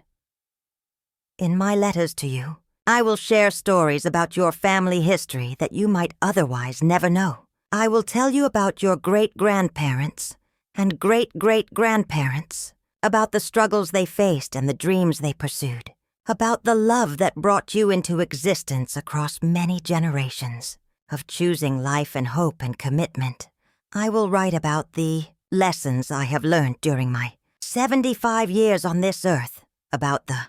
In my letters to you, I will share stories about your family history that you might otherwise never know. I will tell you about your great-grandparents and great-great-grandparents, about the struggles they faced and the dreams they pursued, about the love that brought you into existence across many generations, of choosing life and hope and commitment. I will write about the lessons I have learned during my 75 years on this earth, about the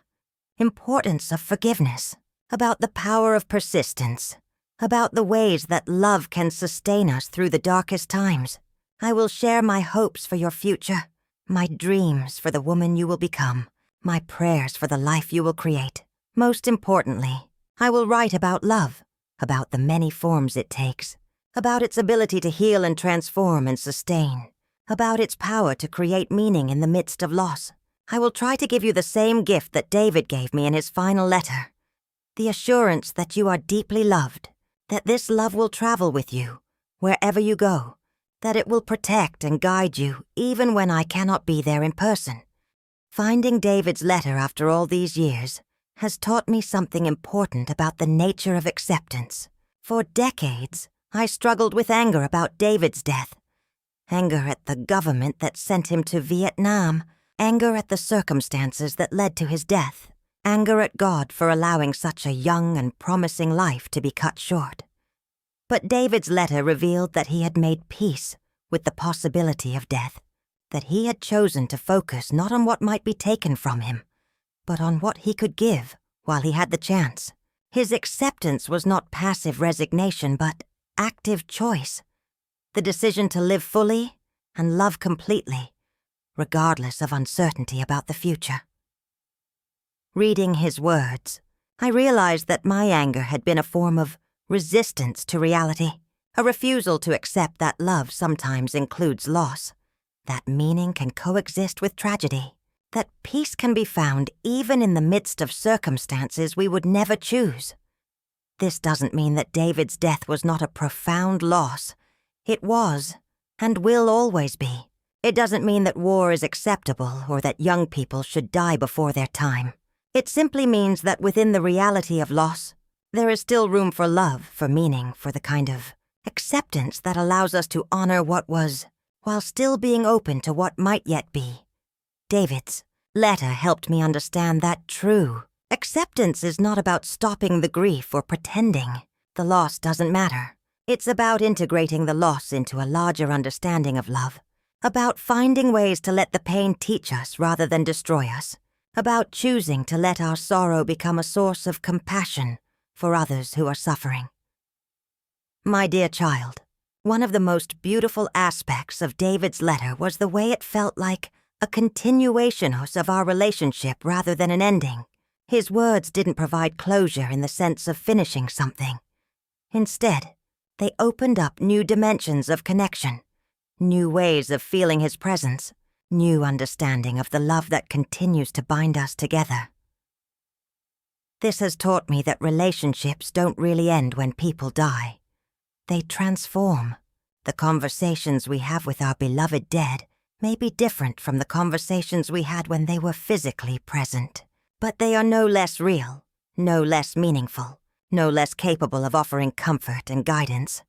importance of forgiveness, about the power of persistence, about the ways that love can sustain us through the darkest times. I will share my hopes for your future, my dreams for the woman you will become, my prayers for the life you will create. Most importantly, I will write about love, about the many forms it takes, about its ability to heal and transform and sustain, about its power to create meaning in the midst of loss. I will try to give you the same gift that David gave me in his final letter, the assurance that you are deeply loved, that this love will travel with you wherever you go, that it will protect and guide you even when I cannot be there in person. Finding David's letter after all these years has taught me something important about the nature of acceptance. For decades, I struggled with anger about David's death, anger at the government that sent him to Vietnam, anger at the circumstances that led to his death, anger at God for allowing such a young and promising life to be cut short. But David's letter revealed that he had made peace with the possibility of death, that he had chosen to focus not on what might be taken from him, but on what he could give while he had the chance. His acceptance was not passive resignation, but active choice, the decision to live fully and love completely, regardless of uncertainty about the future. Reading his words, I realized that my anger had been a form of resistance to reality, a refusal to accept that love sometimes includes loss, that meaning can coexist with tragedy, that peace can be found even in the midst of circumstances we would never choose. This doesn't mean that David's death was not a profound loss. It was, and will always be. It doesn't mean that war is acceptable or that young people should die before their time. It simply means that within the reality of loss, there is still room for love, for meaning, for the kind of acceptance that allows us to honor what was, while still being open to what might yet be. David's letter helped me understand that true acceptance is not about stopping the grief or pretending the loss doesn't matter. It's about integrating the loss into a larger understanding of love, about finding ways to let the pain teach us rather than destroy us, about choosing to let our sorrow become a source of compassion for others who are suffering. My dear child, one of the most beautiful aspects of David's letter was the way it felt like a continuation of our relationship rather than an ending. His words didn't provide closure in the sense of finishing something. Instead, they opened up new dimensions of connection, new ways of feeling his presence, new understanding of the love that continues to bind us together. This has taught me that relationships don't really end when people die. They transform. The conversations we have with our beloved dead may be different from the conversations we had when they were physically present, but they are no less real, no less meaningful, no less capable of offering comfort and guidance.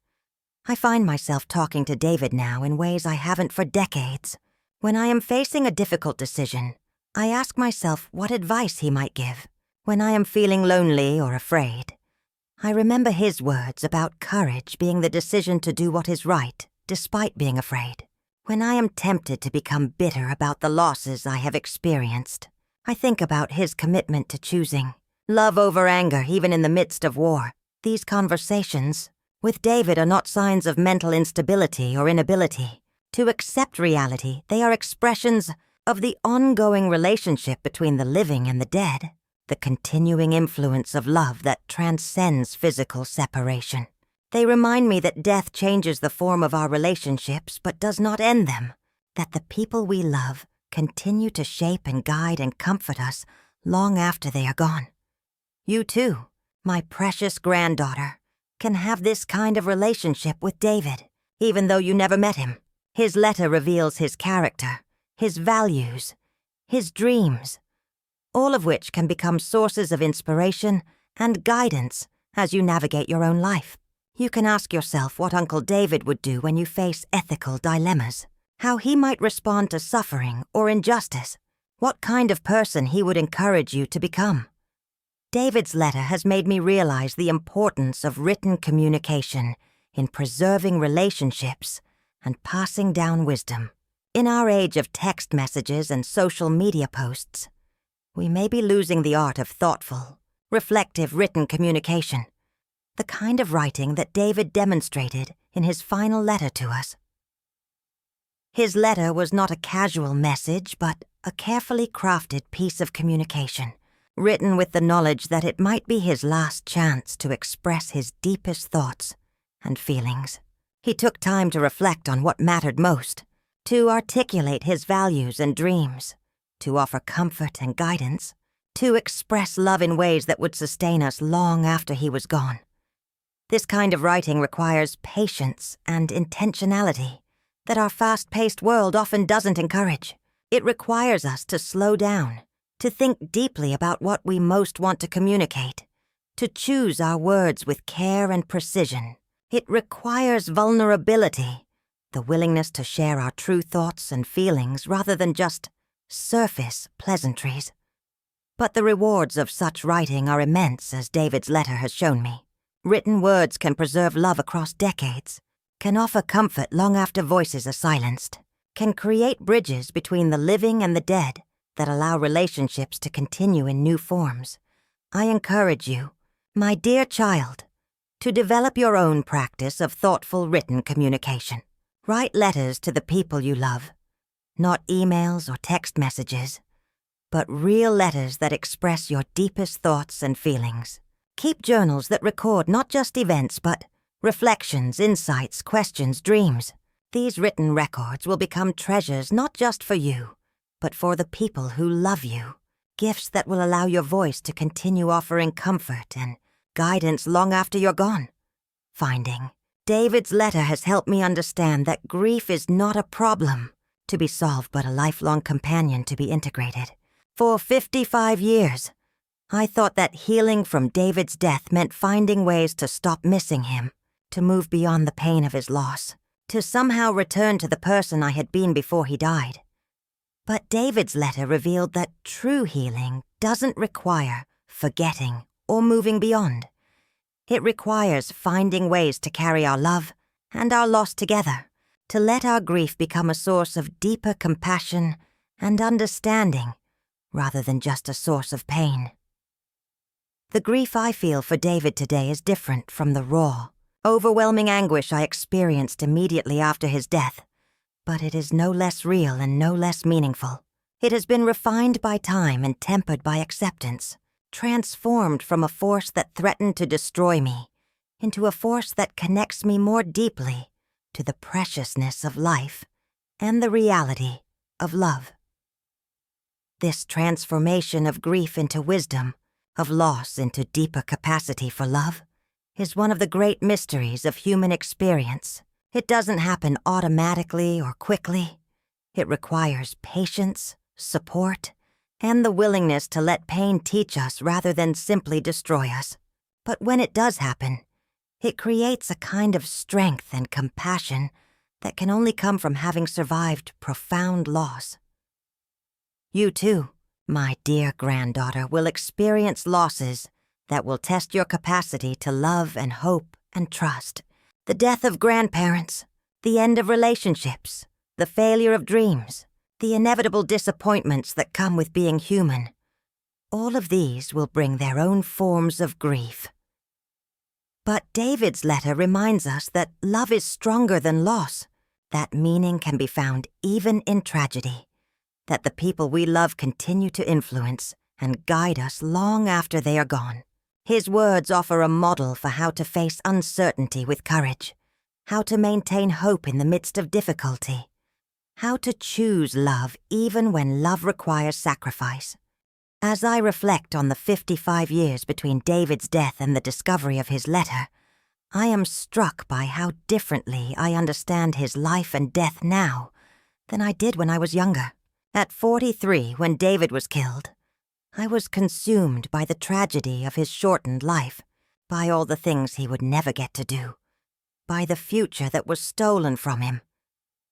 I find myself talking to David now in ways I haven't for decades. When I am facing a difficult decision, I ask myself what advice he might give. When I am feeling lonely or afraid, I remember his words about courage being the decision to do what is right, despite being afraid. When I am tempted to become bitter about the losses I have experienced, I think about his commitment to choosing love over anger even in the midst of war. These conversations with David are not signs of mental instability or inability to accept reality. They are expressions of the ongoing relationship between the living and the dead, the continuing influence of love that transcends physical separation. They remind me that death changes the form of our relationships but does not end them, that the people we love continue to shape and guide and comfort us long after they are gone. You too, my precious granddaughter, can have this kind of relationship with David, even though you never met him. His letter reveals his character, his values, his dreams, all of which can become sources of inspiration and guidance as you navigate your own life. You can ask yourself what Uncle David would do when you face ethical dilemmas, how he might respond to suffering or injustice, what kind of person he would encourage you to become. David's letter has made me realize the importance of written communication in preserving relationships and passing down wisdom. In our age of text messages and social media posts, we may be losing the art of thoughtful, reflective written communication, the kind of writing that David demonstrated in his final letter to us. His letter was not a casual message, but a carefully crafted piece of communication, written with the knowledge that it might be his last chance to express his deepest thoughts and feelings. He took time to reflect on what mattered most, to articulate his values and dreams, to offer comfort and guidance, to express love in ways that would sustain us long after he was gone. This kind of writing requires patience and intentionality that our fast-paced world often doesn't encourage. It requires us to slow down, to think deeply about what we most want to communicate, to choose our words with care and precision. It requires vulnerability, the willingness to share our true thoughts and feelings rather than just surface pleasantries. But the rewards of such writing are immense, as David's letter has shown me. Written words can preserve love across decades, can offer comfort long after voices are silenced, can create bridges between the living and the dead that allow relationships to continue in new forms. I encourage you, my dear child, to develop your own practice of thoughtful written communication. Write letters to the people you love, not emails or text messages, but real letters that express your deepest thoughts and feelings. Keep journals that record not just events, but reflections, insights, questions, dreams. These written records will become treasures not just for you, but for the people who love you. Gifts that will allow your voice to continue offering comfort and guidance long after you're gone. Finding David's letter has helped me understand that grief is not a problem to be solved, but a lifelong companion to be integrated. For 55 years, I thought that healing from David's death meant finding ways to stop missing him, to move beyond the pain of his loss, to somehow return to the person I had been before he died. But David's letter revealed that true healing doesn't require forgetting or moving beyond. It requires finding ways to carry our love and our loss together, to let our grief become a source of deeper compassion and understanding, rather than just a source of pain. The grief I feel for David today is different from the raw, overwhelming anguish I experienced immediately after his death, but it is no less real and no less meaningful. It has been refined by time and tempered by acceptance, transformed from a force that threatened to destroy me into a force that connects me more deeply to the preciousness of life and the reality of love. This transformation of grief into wisdom, of loss into deeper capacity for love, is one of the great mysteries of human experience. It doesn't happen automatically or quickly. It requires patience, support, and the willingness to let pain teach us rather than simply destroy us. But when it does happen, it creates a kind of strength and compassion that can only come from having survived profound loss. You too, my dear granddaughter, will experience losses that will test your capacity to love and hope and trust. The death of grandparents, the end of relationships, the failure of dreams, the inevitable disappointments that come with being human. All of these will bring their own forms of grief. But David's letter reminds us that love is stronger than loss, that meaning can be found even in tragedy, that the people we love continue to influence and guide us long after they are gone. His words offer a model for how to face uncertainty with courage, how to maintain hope in the midst of difficulty, how to choose love even when love requires sacrifice. As I reflect on the 55 years between David's death and the discovery of his letter, I am struck by how differently I understand his life and death now than I did when I was younger. At 43, when David was killed, I was consumed by the tragedy of his shortened life, by all the things he would never get to do, by the future that was stolen from him.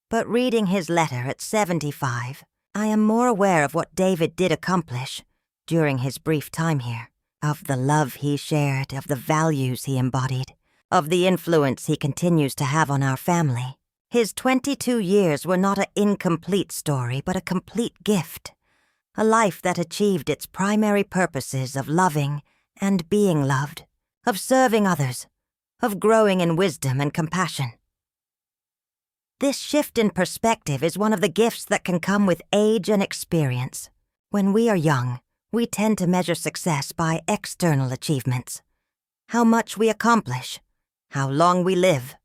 But reading his letter at 75, I am more aware of what David did accomplish during his brief time here, of the love he shared, of the values he embodied, of the influence he continues to have on our family. His 22 years were not an incomplete story, but a complete gift, a life that achieved its primary purposes of loving and being loved, of serving others, of growing in wisdom and compassion. This shift in perspective is one of the gifts that can come with age and experience. When we are young, we tend to measure success by external achievements, how much we accomplish, how long we live,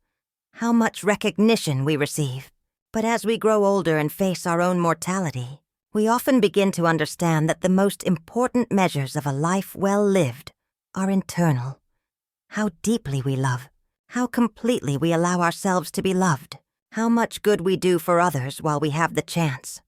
how much recognition we receive. But as we grow older and face our own mortality, we often begin to understand that the most important measures of a life well lived are internal. How deeply we love, how completely we allow ourselves to be loved, how much good we do for others while we have the chance.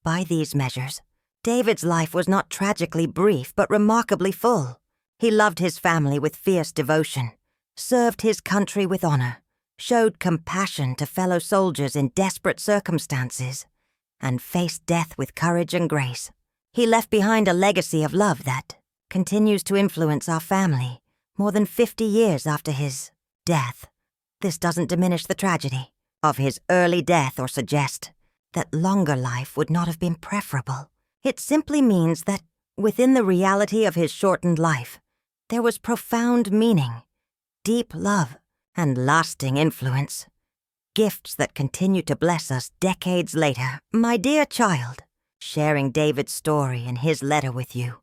By these measures, David's life was not tragically brief but remarkably full. He loved his family with fierce devotion, served his country with honor, showed compassion to fellow soldiers in desperate circumstances, and faced death with courage and grace. He left behind a legacy of love that continues to influence our family more than 50 years after his death. This doesn't diminish the tragedy of his early death or suggest that longer life would not have been preferable. It simply means that within the reality of his shortened life, there was profound meaning, deep love, and lasting influence, gifts that continue to bless us decades later. My dear child, sharing David's story and his letter with you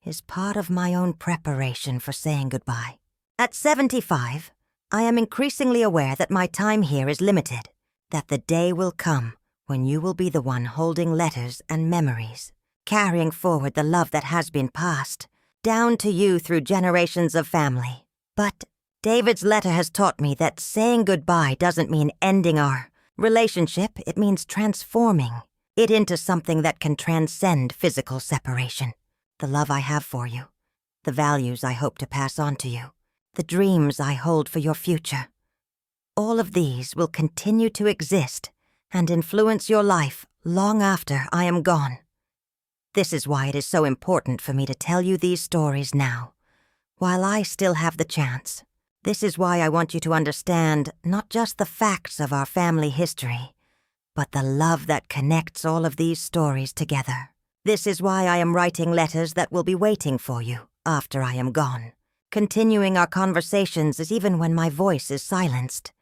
is part of my own preparation for saying goodbye. At 75, I am increasingly aware that my time here is limited, that the day will come when you will be the one holding letters and memories, carrying forward the love that has been passed, down to you through generations of family. But David's letter has taught me that saying goodbye doesn't mean ending our relationship. It means transforming it into something that can transcend physical separation. The love I have for you, the values I hope to pass on to you, the dreams I hold for your future. All of these will continue to exist and influence your life long after I am gone. This is why it is so important for me to tell you these stories now, while I still have the chance. This is why I want you to understand not just the facts of our family history, but the love that connects all of these stories together. This is why I am writing letters that will be waiting for you after I am gone, continuing our conversations as even when my voice is silenced.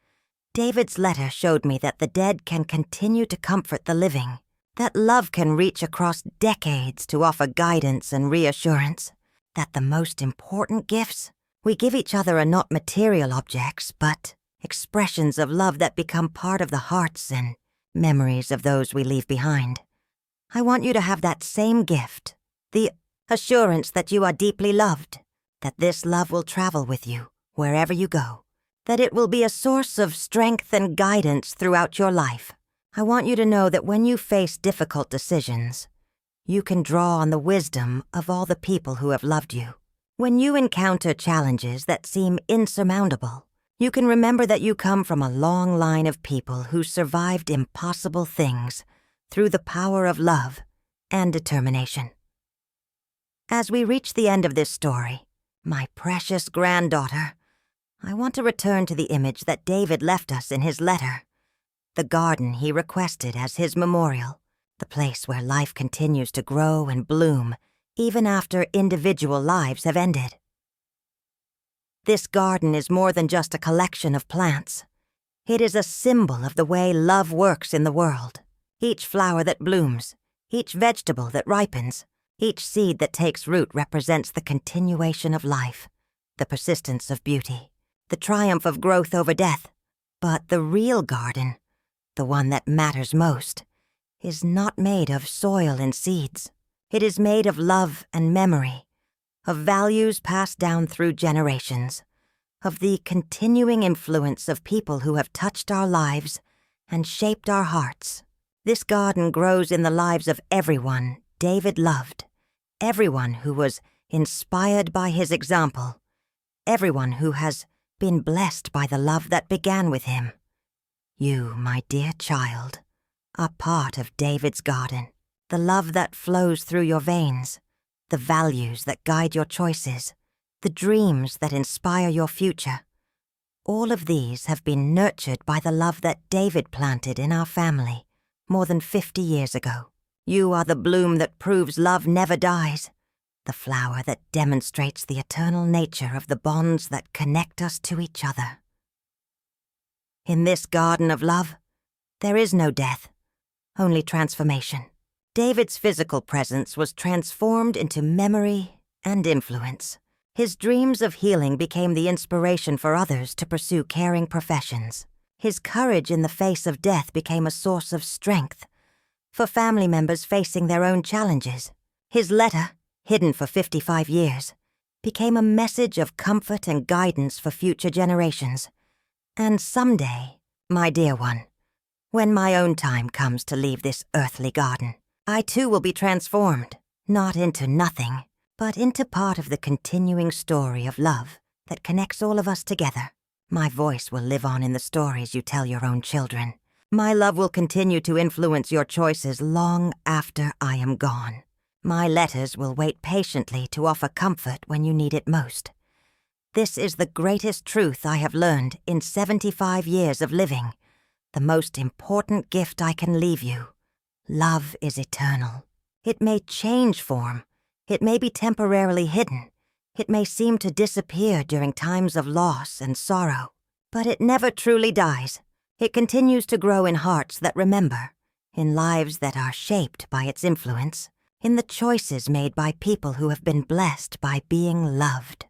David's letter showed me that the dead can continue to comfort the living, that love can reach across decades to offer guidance and reassurance, that the most important gifts we give each other are not material objects, but expressions of love that become part of the hearts and memories of those we leave behind. I want you to have that same gift, the assurance that you are deeply loved, that this love will travel with you wherever you go, that it will be a source of strength and guidance throughout your life. I want you to know that when you face difficult decisions, you can draw on the wisdom of all the people who have loved you. When you encounter challenges that seem insurmountable, you can remember that you come from a long line of people who survived impossible things through the power of love and determination. As we reach the end of this story, my precious granddaughter, I want to return to the image that David left us in his letter, the garden he requested as his memorial, the place where life continues to grow and bloom even after individual lives have ended. This garden is more than just a collection of plants. It is a symbol of the way love works in the world. Each flower that blooms, each vegetable that ripens, each seed that takes root represents the continuation of life, the persistence of beauty, the triumph of growth over death. But the real garden, the one that matters most, is not made of soil and seeds. It is made of love and memory, of values passed down through generations, of the continuing influence of people who have touched our lives and shaped our hearts. This garden grows in the lives of everyone David loved, everyone who was inspired by his example, everyone who has been blessed by the love that began with him. You, my dear child, are part of David's garden, the love that flows through your veins, the values that guide your choices, the dreams that inspire your future. All of these have been nurtured by the love that David planted in our family more than 50 years ago. You are the bloom that proves love never dies, the flower that demonstrates the eternal nature of the bonds that connect us to each other. In this garden of love, there is no death, only transformation. David's physical presence was transformed into memory and influence. His dreams of healing became the inspiration for others to pursue caring professions. His courage in the face of death became a source of strength for family members facing their own challenges. His letter, hidden for 55 years, became a message of comfort and guidance for future generations. And someday, my dear one, when my own time comes to leave this earthly garden, I too will be transformed, not into nothing, but into part of the continuing story of love that connects all of us together. My voice will live on in the stories you tell your own children. My love will continue to influence your choices long after I am gone. My letters will wait patiently to offer comfort when you need it most. This is the greatest truth I have learned in 75 years of living, the most important gift I can leave you. Love is eternal. It may change form. It may be temporarily hidden. It may seem to disappear during times of loss and sorrow. But it never truly dies. It continues to grow in hearts that remember, in lives that are shaped by its influence, in the choices made by people who have been blessed by being loved.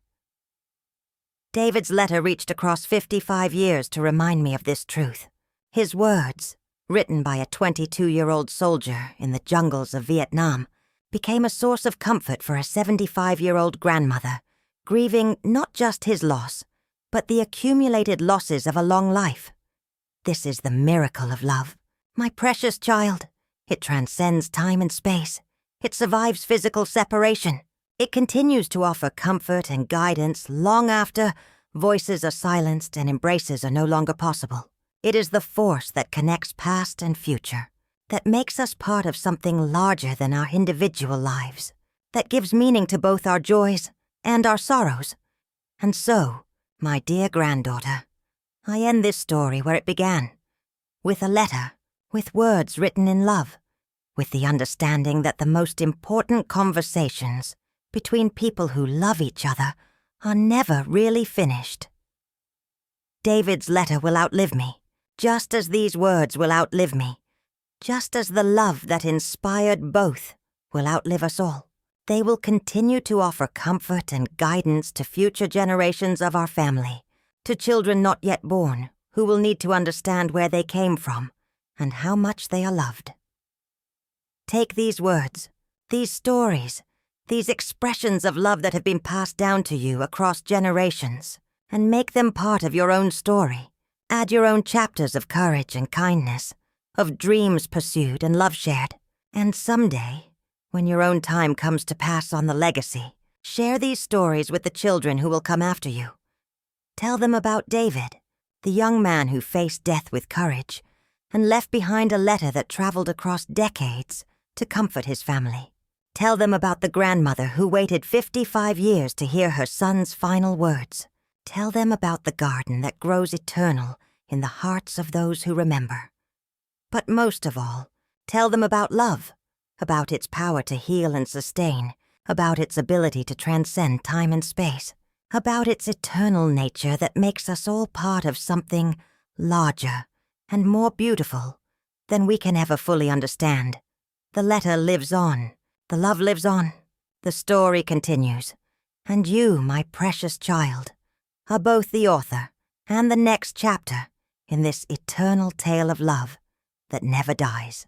David's letter reached across 55 years to remind me of this truth. His words, written by a 22-year-old soldier in the jungles of Vietnam, became a source of comfort for a 75-year-old grandmother, grieving not just his loss, but the accumulated losses of a long life. This is the miracle of love. My precious child, it transcends time and space. It survives physical separation. It continues to offer comfort and guidance long after voices are silenced and embraces are no longer possible. It is the force that connects past and future, that makes us part of something larger than our individual lives, that gives meaning to both our joys and our sorrows. And so, my dear granddaughter, I end this story where it began, with a letter, with words written in love, with the understanding that the most important conversations between people who love each other are never really finished. David's letter will outlive me, just as these words will outlive me, just as the love that inspired both will outlive us all. They will continue to offer comfort and guidance to future generations of our family, to children not yet born, who will need to understand where they came from and how much they are loved. Take these words, these stories, these expressions of love that have been passed down to you across generations, and make them part of your own story. Add your own chapters of courage and kindness, of dreams pursued and love shared. And someday, when your own time comes to pass on the legacy, share these stories with the children who will come after you. Tell them about David, the young man who faced death with courage and left behind a letter that traveled across decades to comfort his family. Tell them about the grandmother who waited 55 years to hear her son's final words. Tell them about the garden that grows eternal in the hearts of those who remember. But most of all, tell them about love, about its power to heal and sustain, about its ability to transcend time and space, about its eternal nature that makes us all part of something larger and more beautiful than we can ever fully understand. The letter lives on, the love lives on, the story continues, and you, my precious child, are both the author and the next chapter in this eternal tale of love that never dies.